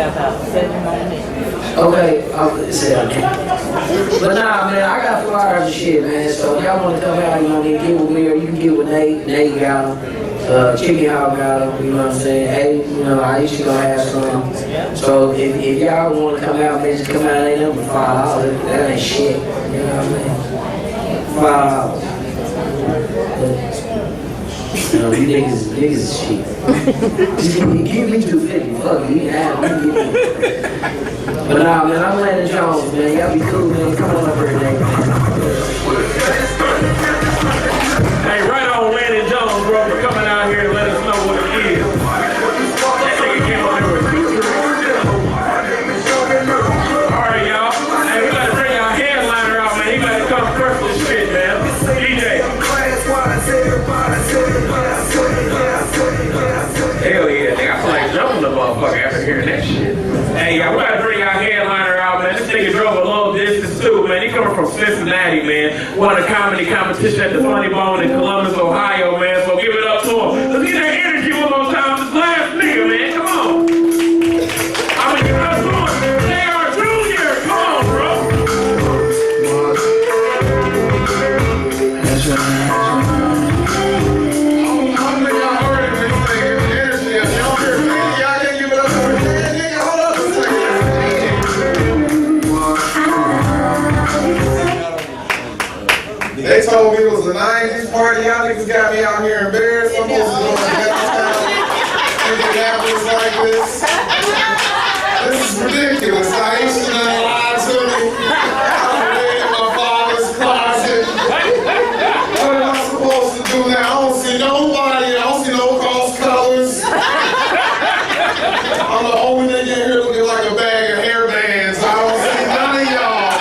got about 7 more minutes. Okay, I'll say that again. But nah, man, I got flyers and shit, man. So if y'all want to come out, you know, then get with me or you can get with Nate. Nate got them. Chicken Hog got them, you know what I'm saying? Hey, you know, I used to gonna have some. So if y'all want to come out, man, just come out, ain't nothing but $5. That ain't shit. You know what I mean? $5. You know, you niggas is shit. Just give me $250. Fuck it, you can have it. You can get it. But nah, man, I'm Landon Jones, man. Y'all be cool, man. Come on up here today. Hey, right on Landon Jones, bro, for coming out here to let us know what it is. That nigga came on here with 2 drinks. All right, y'all. Hey, we gotta bring our headliner out, man. He gotta come crush this shit, man. DJ. Hell yeah, nigga, I feel like jumping the motherfucker after hearing that shit. Hey, y'all, we gotta bring our headliner out, man. This nigga drove a long distance too, man. He coming from Cincinnati, man. Won a comedy competition at the Funny Bone in Columbus, Ohio, man. So give it up to him. Let's get that energy one more time. This last nigga, man. Come on. I mean, give it up to him. They are junior. Come on, bro. That's right. They told me it was a 90s party. Y'all niggas got me out here embarrassed. I'm supposed to go to Indianapolis like this. This is ridiculous. I ain't seen nothing live to me. I'm in my father's closet. What am I supposed to do now? I don't see nobody. I don't see no cross colors. I'm the only nigga in here looking like a bag of hair bands. I don't see none of y'all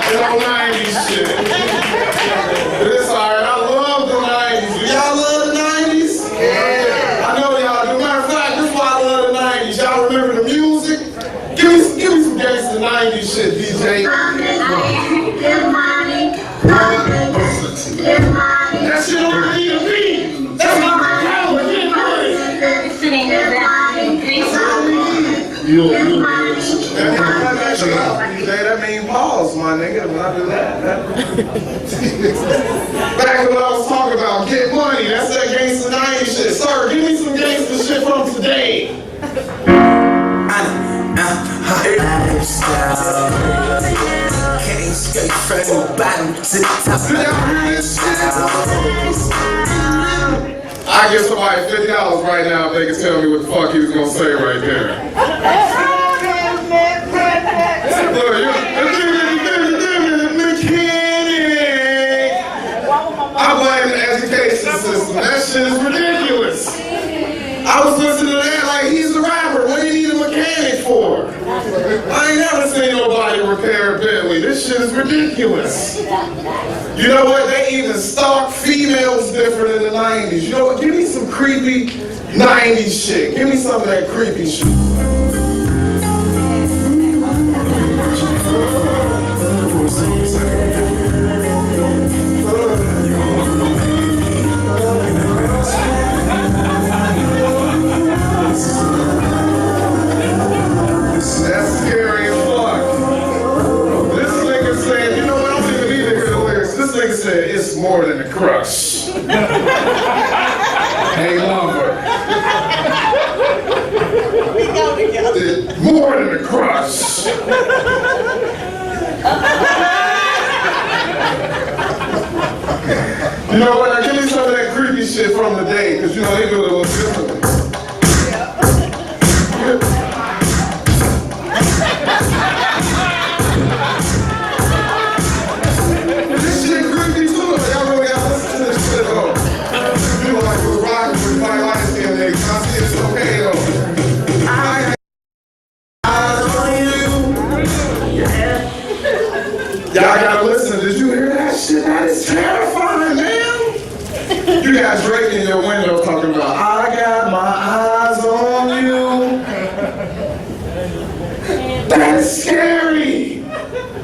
in no 90s shit. It's alright, I love the 90s. Do y'all love the 90s? Yeah. I know y'all do. Matter of fact, this is why I love the 90s. Y'all remember the music? Give me some gangsta 90s shit, DJ. That shit don't need a beat. That's not my power. Get money. That mean pause, my nigga, when I do that. Back to what I was talking about, get money, that's that gangsta 90s shit. Sir, give me some gangsta shit from today. Came straight from the bottom to the top. Did y'all hear this shit? I give somebody $50 right now if they can tell me what the fuck he was gonna say right there. I blame the education system. That shit is ridiculous. I was listening to that like he's a rapper. What do you need a mechanic for? I ain't never seen nobody repair a Bentley. This shit is ridiculous. You know what? They even stalk females different in the 90s. You know what? Give me some creepy 90s shit. Give me some of that creepy shit. That's scary as fuck. This nigga said, you know what, I don't even need to hear the lyrics. This nigga said, it's more than a crush. Hey, lumber. More than a crush. You know what, now give me some of that creepy shit from the day, because you know they do it a little differently. This shit creepy too, y'all really gotta listen to this shit though. You know, like with rock with my light skin niggas, I see it's okay though. I eyes on you. Y'all gotta listen, did you hear that shit? That is terrifying, man. You got Drake in your window talking about, I got my eyes on you. That is scary.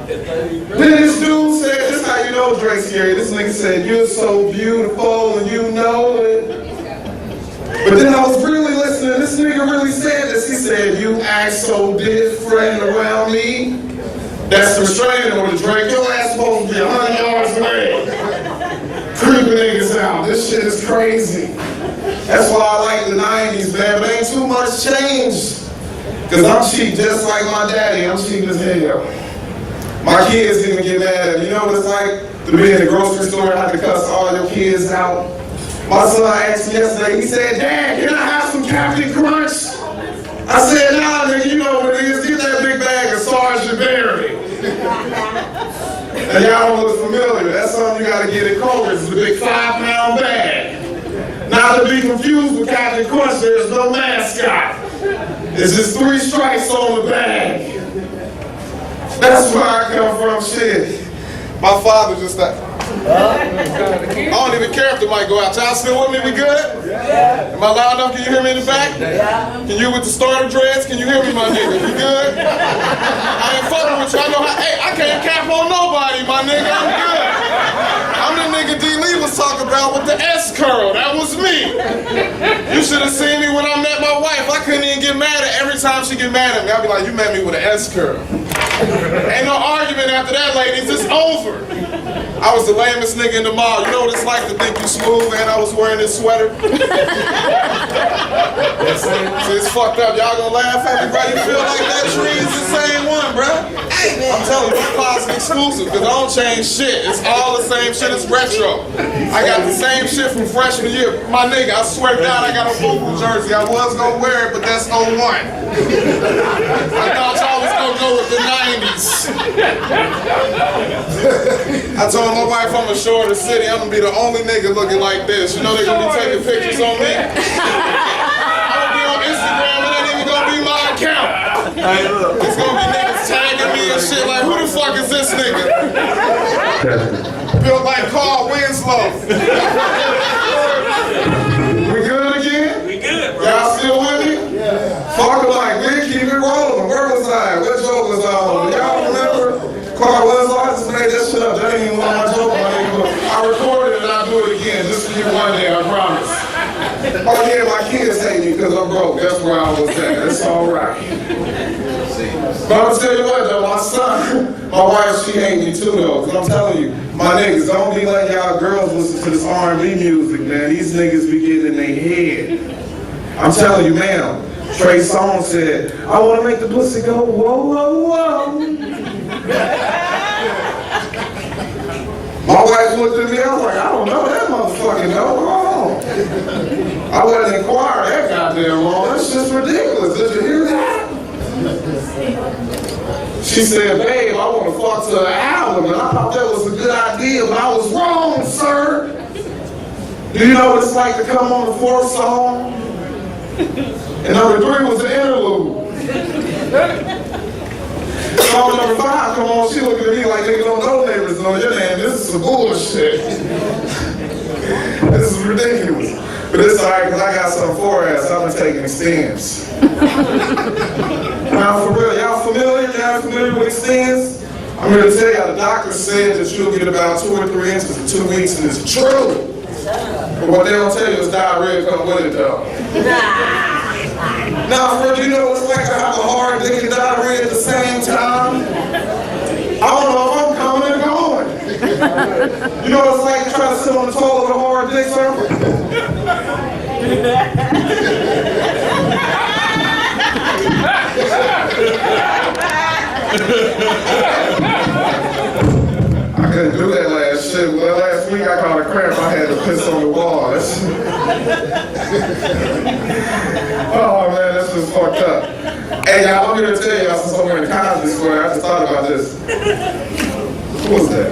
Then this dude said, this is how you know Drake's scary. This nigga said, you're so beautiful and you know it. But then I was really listening. This nigga really said this this. He said, you act so different around me. That's the restraining order, Drake. Your ass supposed to be 100 yards away. Creeping niggas out. This shit is crazy. That's why I like the 90s, man. But ain't too much change. Cause I'm cheap just like my daddy. I'm cheap as hell. My kids even get mad at me. You know what it's like to be in the grocery store and have to cuss all your kids out? My son asked me yesterday, he said, Dad, can I have some Captain Crunch? I said, nah, nigga, you know what it is. Get that big bag of Sergeant Berry. And y'all don't look familiar. That's something you gotta get at Kroger's. It's a big 5-pound bag. Not to be confused with Captain Crunch, there's no mascot. It's just 3 stripes on the bag. That's where I come from, shit. My father just like, I don't even care if the mic go out. Y'all still with me? We good? Yeah. Am I loud enough? Can you hear me in the back? Yeah. Can you with the starter dreads? Can you hear me, my nigga? You good? I ain't fucking with you. I know how, hey, I can't cap on nobody, my nigga. I'm good. I'm the nigga D. Lee was talking about with the S curl. That was me. You should have seen me when I met my wife. I couldn't even get mad at every time she get mad at me. I'd be like, you met me with an S curl. Ain't no argument after that, ladies. It's over. I was the lamest nigga in the mall. You know what it's like to think you smooth and I was wearing this sweater? See, it's fucked up. Y'all gonna laugh at me, bro? You feel like that tree is the same one, bro? I'm telling you, my closet exclusive because I don't change shit. It's all the same shit. It's retro. I got the same shit from freshman year. My nigga, I swear to God, I got a football jersey. I was gonna wear it, but that's 01. I thought y'all was gonna go with the 90s. I told my wife I'm a shorter city. I'm gonna be the only nigga looking like this. You know they gonna be taking pictures on me? I'm gonna be on Instagram and it ain't even gonna be my account. It's gonna be niggas tagging me and shit like, who the fuck is this nigga? Built like Carl Winslow. We good again? We good, bro. Y'all still with me? Yeah. Fuck like, we keep it rolling. Where was I? What joke was I on? Y'all remember? Carl Winslow, I just made that shit up. That ain't even one of my jokes. I recorded it and I'll do it again just for you one day, I promise. Oh yeah, my kids hate me because I'm broke. That's where I was at. It's alright. But I'm tell you what though, my son, my wife, she hate me too though. Cause I'm telling you, my niggas, don't be letting y'all girls listen to this R&B music, man. These niggas be getting in their head. I'm telling you, man. Trey Songz said, I want to make the pussy go whoa, whoa, whoa. My wife looked at me, I was like, I don't know that motherfucking no. Hold on. I wasn't inquiring that goddamn long. That's just ridiculous. Did you hear that? She said, babe, I want to fuck to the album. And I thought that was a good idea, but I was wrong, sir. Do you know what it's like to come on the 4th song? And number 3 was an interlude. Song number 5, come on, she looking at me like nigga don't know neighbors on your name. This is some bullshit. This is ridiculous. But it's alright because I got something for her, so I'm gonna take extends. Now for real, y'all familiar with extends? I'm here to tell y'all the doctor said that you'll get about 2 or 3 inches in 2 weeks, and it's true. But what they don't tell you is diarrhea come with it though. Now, for real, you know what it's like to have a hard dick and diarrhea at the same time? I don't know if I'm coming or going. You know what it's like to try to sit on the toilet with a hard dick, sir? I couldn't do that last shit. Well, last week I caught a cramp. I had to piss on the wall. Oh man, that's just fucked up. Hey y'all, I'm here to tell y'all since I'm wearing the Cosby Square, I just thought about this. Who was that?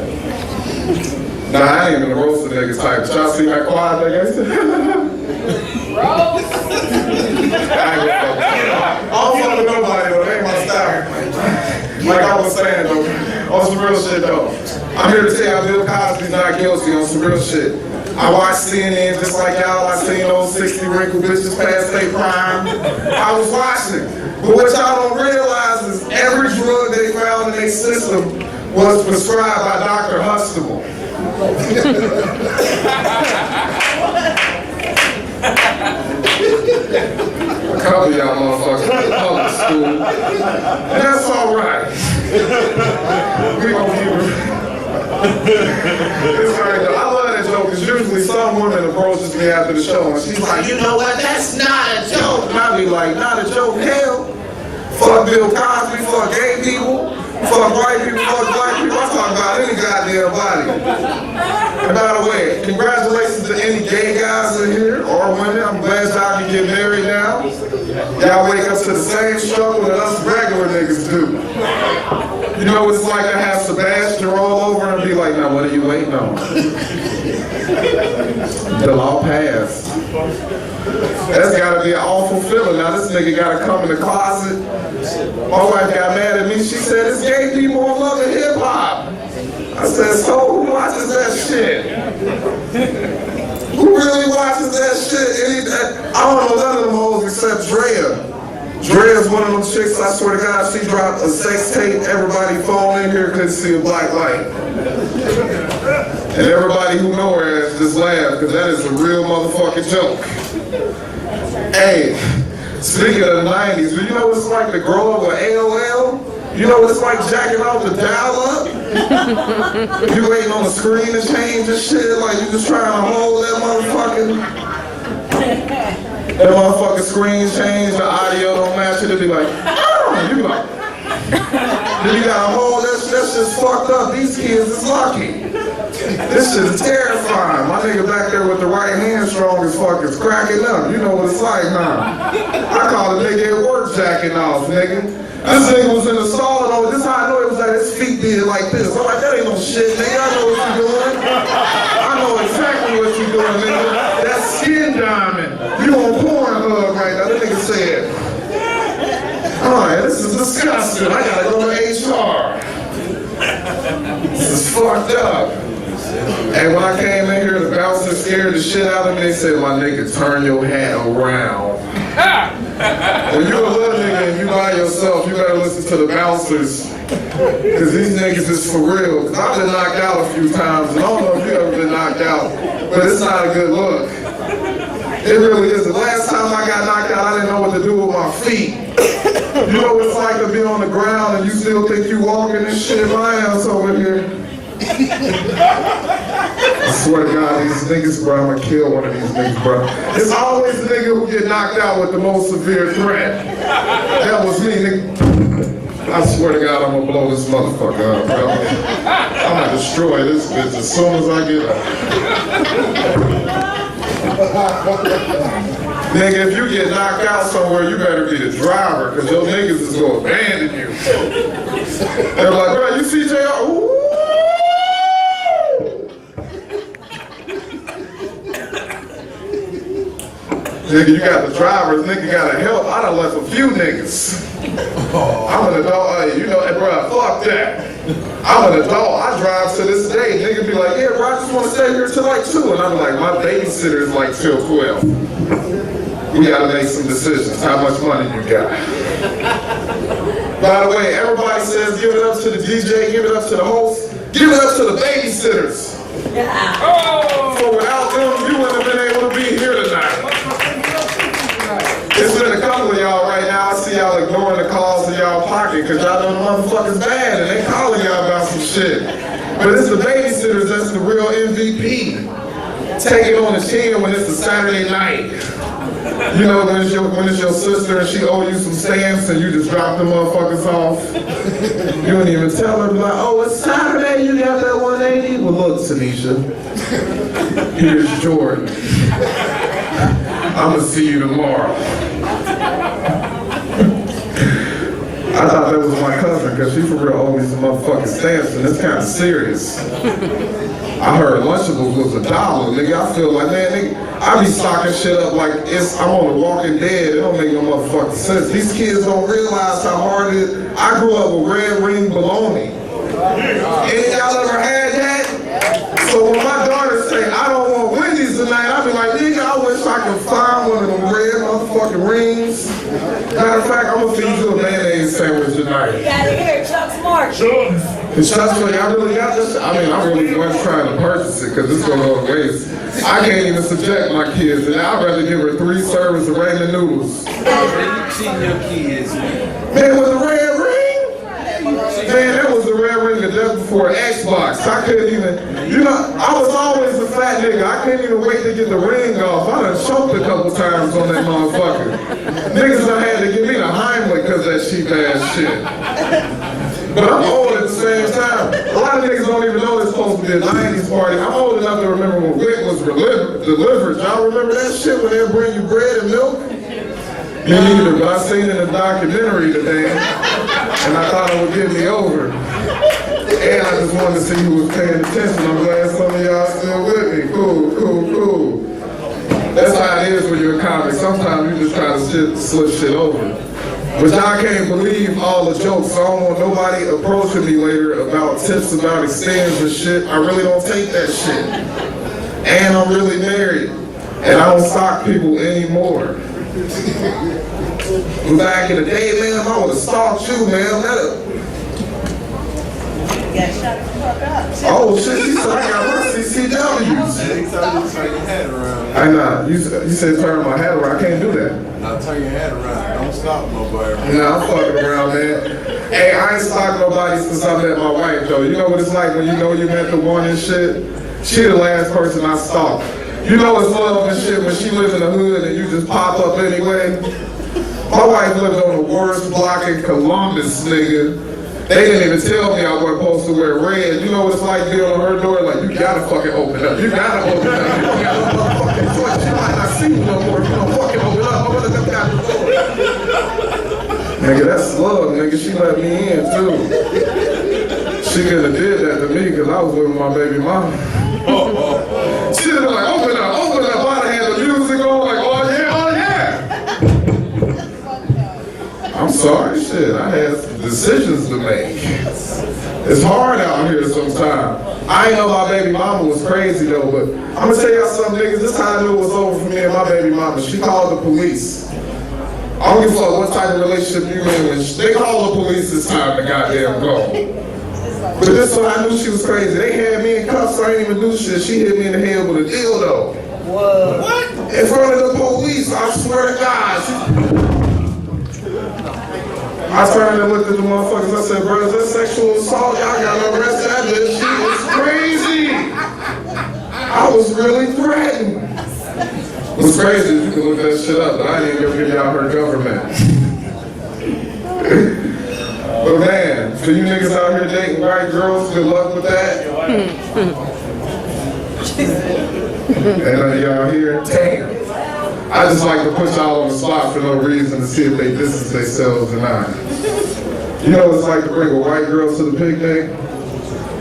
Nah, I ain't even gonna roast the niggas type. Did y'all see that quiet nigga? Roast! I don't fuck with nobody though, that ain't my style. Like I was saying though, on some real shit though. I'm here to tell y'all Bill Cosby's not guilty on some real shit. I watched CNN just like y'all. I seen those 60 wrinkled bitches past their prime. I was watching. But what y'all don't realize is every drug they found in their system was prescribed by Dr. Huxtable. A couple of y'all motherfuckers in public school. And that's all right. We gonna keep it. It's very good. I love that joke because usually some woman approaches me after the show and she's like, you know what, that's not a joke. And I be like, not a joke, hell. Fuck Bill Cosby, fuck gay people, fuck white people, fuck black people. I'm talking about any goddamn body. And by the way, congratulations to any gay guys in here or women. I'm glad y'all can get married now. Y'all wake up to the same struggle that us regular niggas do. You know what it's like to have Sebastian roll over and be like, now what are you waiting on? The law passed. That's gotta be an awful feeling. Now this nigga gotta come in the closet. My wife got mad at me. She said, it's gay people who love hip hop. I said, so who watches that shit? Who really watches that shit? I don't know none of them hoes except Drea. Drea's one of them chicks, I swear to God, she dropped a sex tape, everybody phone in here couldn't see a black light. And everybody who know her ass just laughed, because that is a real motherfucking joke. Hey, speaking of the 90s, do you know what it's like to grow up with AOL? You know what it's like jacking off the dial-up? You waiting on the screen to change and shit, like you just trying to hold that motherfucking... That motherfucking screen change, the audio don't match it, it'll be like, oh, you be like, then you gotta hold that's just fucked up. These kids is lucky. This shit is terrifying. My nigga back there with the right hand strong as fuck is cracking up. You know what it's like, huh? I call the nigga at work jacking off, nigga. This nigga was in the stall and this is how I know it was like his feet did like this. I'm like, that ain't no shit, nigga. I know what you doing. I know exactly what you doing, nigga. That's skin diamond. You on Pornhub right now, that nigga said. Alright, this is disgusting. I gotta go to HR. This is fucked up. And when I came in here, the bouncer scared the shit out of me. They said, my nigga, turn your hat around. When you a little nigga and you by yourself, you better listen to the bouncers. Cause these niggas is for real. Cause I've been knocked out a few times, and I don't know if you ever been knocked out, but it's not a good look. It really is. The last time I got knocked out, I didn't know what to do with my feet. You know what it's like to be on the ground and you still think you walking and shit, my ass over here. I swear to God, these niggas, bro, I'ma kill one of these niggas, bro. It's always the nigga who get knocked out with the most severe threat. That was me, nigga. I swear to God, I'm gonna blow this motherfucker up, bro. I'm gonna destroy this bitch as soon as I get up. Nigga, if you get knocked out somewhere, you better be the driver, cause your niggas is gonna abandon you. They're like, bro, you see JR? Ooh. Nigga, you got the drivers, nigga gotta help. I done left a few niggas. I'm an adult, you know, bro, fuck that. I'm an adult, I drive to this day. Nigga be like, yeah, bro, I just wanna stay here till like 2. And I'm like, my babysitter is like till 12. We gotta make some decisions. How much money you got? By the way, everybody says give it up to the DJ, give it up to the host, give it up to the babysitters. So without them, you wouldn't have been able to be here tonight. It's been a couple of y'all right now. I see y'all ignoring the calls in y'all pocket because y'all know the motherfuckers bad and they calling y'all about some shit. But it's the babysitters that's the real MVP. Take it on the chin when it's a Saturday night. You know, when it's your sister and she owe you some stamps and you just drop the motherfuckers off. You don't even tell her, like, oh, it's Saturday, you got that 180? Well, look, Tanisha, here's Jordan. I'm gonna see you tomorrow. I thought that was my cousin, because she for real owed me some motherfucking stamps, and it's kind of serious. I heard Lunchables was $1, nigga. I feel like, man, nigga, I be stocking shit up like I'm on The Walking Dead. It don't make no motherfucking sense. These kids don't realize how hard it is. I grew up with red ring bologna. Any y'all ever had that? So when my daughters say, I don't want Wendy's tonight, I be like, nigga, I wish I could find one of them red motherfucking rings. Matter of fact, I'm gonna feed you a mayonnaise sandwich tonight. You gotta hear Chuck's March. Trustfully, I really got this. I mean, I really was trying to purchase it because it's going to go to waste. I can't even subject my kids, and I'd rather give her 3 servings of ramen noodles. You cheating your kids, man. Man, with the red ring? Man, that was the red ring the day before Xbox. I couldn't even, you know, I was always a fat nigga. I couldn't even wait to get the ring off. I done choked a couple times on that motherfucker. Niggas done had to give me the Heimlich because of that cheap ass shit. But I'm old at the same time. A lot of niggas don't even know it's supposed to be a 90s party. I'm old enough to remember when WIC was delivered. Y'all remember that shit when they'd bring you bread and milk? Me neither, but I seen it in a documentary today, and I thought it would get me over. And I just wanted to see who was paying attention. I'm glad some of y'all still with me. Cool. That's how it is when you're a comic. Sometimes you just try to slip shit over. But y'all can't believe all the jokes, so I don't want nobody approaching me later about tips about extends and shit. I really don't take that shit. And I'm really married. And I don't stalk people anymore. Back in the day, man, I would have stalked you, man. Oh shit, she said I got my CCWs. He told you to turn your head around. I know. You said turn my head around. I can't do that. Now turn your head around. Don't stop nobody. Nah, I'm fucking around, man. Hey, I ain't stalked nobody since I met my wife, though. You know what it's like when you know you met the one and shit? She the last person I stalked. You know it's love and shit when she lives in the hood and you just pop up anyway? My wife lived on the worst block in Columbus, nigga. They didn't even tell me I wasn't supposed to wear red. You know what it's like being on her door? Like, you gotta fucking open up. You gotta open up. You don't got no motherfucking choice. She might not see you no more if you don't fucking open up. Open up that door. Nigga, that's love, nigga. She let me in, too. She could have did that to me because I was with my baby mama. She was like, open up. I had the music on, like, oh yeah. I'm sorry, shit. I had some decisions to make. It's hard out here sometimes. I ain't know my baby mama was crazy though, but I'm gonna tell y'all something, niggas. This how I knew it was over for me and my baby mama. She called the police. I don't give a fuck what type of relationship you in when they call the police, it's time to goddamn go. But this one I knew she was crazy. They had me in cuffs, I ain't even do shit. She hit me in the head with a dildo. What? In front of the police, I swear to God. I turned and looked at the motherfuckers. I said, bro, is that sexual assault? Y'all got to arrest that bitch. She was crazy. I was really threatened. What's crazy is you can look that shit up, but I didn't even give y'all her government. But man, for you niggas out here dating white girls, good luck with that. And y'all here? Damn. I just like to put y'all on the spot for no reason to see if they distance themselves or not. You know what it's like to bring a white girl to the picnic?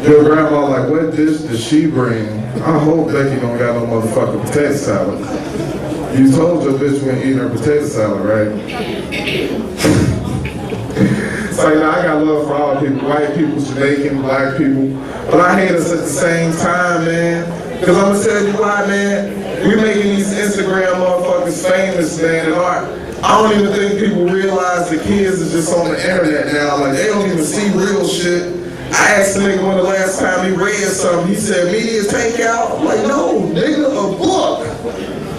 Your grandma like, what dish does she bring? I hope Becky don't got no motherfucking potato salad. You told your bitch we ain't eating her potato salad, right? It's like, nah, I got love for all people, white people, Jamaican, black people, but I hate us at the same time, man. Because I'm going to tell you why, man. We making these Instagram motherfuckers famous, man, and I don't even think people realize the kids is just on the internet now. Like, they don't even see real shit. I asked the nigga when the last time he read something, he said, media takeout? I'm like, no, nigga, a book.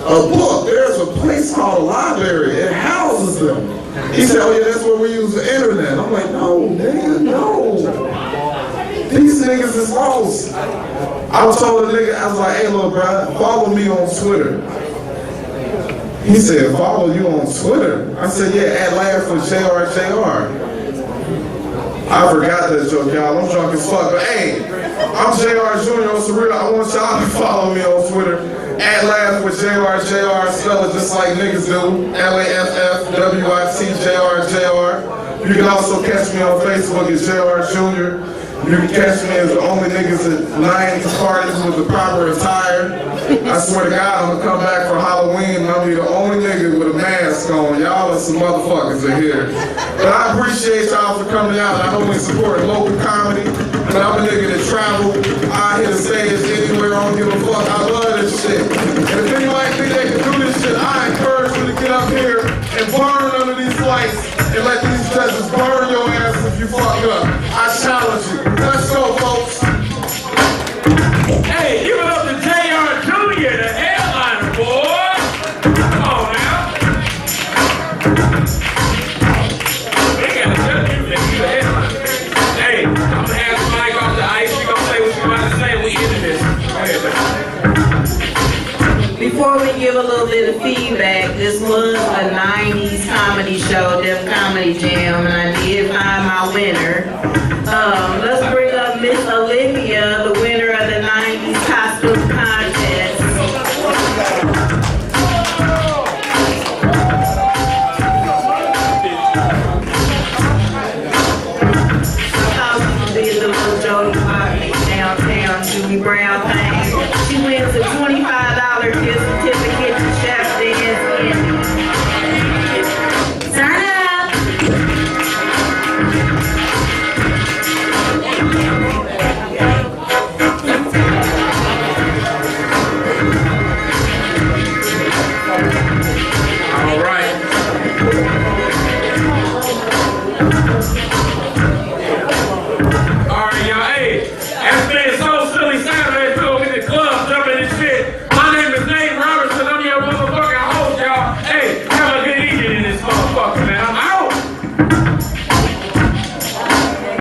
A book. There's a place called a library. It houses them. He said, oh yeah, that's where we use the internet. I'm like, no, nigga, no. These niggas is lost. I told the nigga, I was like, hey, little bro, follow me on Twitter. He said, follow you on Twitter? I said, yeah, at laugh with JR. I forgot that joke, y'all. I'm drunk as fuck. But hey, I'm JR Jr. on Surreal. I want y'all to follow me on Twitter. At laugh with JR. Spell it just like niggas do. LAFFWIT JR. You can also catch me on Facebook as JR Jr. You can catch me as the only niggas at 90s parties with the proper attire. I swear to God, I'm gonna come back for Halloween and I'll be the only nigga with a mask on. Y'all are some motherfuckers in here. But I appreciate y'all for coming out. I only support local comedy, but I'm a nigga that travel. I hit the stage anywhere, I don't give a fuck. I love this shit. And if anybody think they can do this shit, I encourage you to get up here and burn under these lights and let these judges burn your ass if you fuck up. I challenge you. That's Jam, and I did find my winner. Let's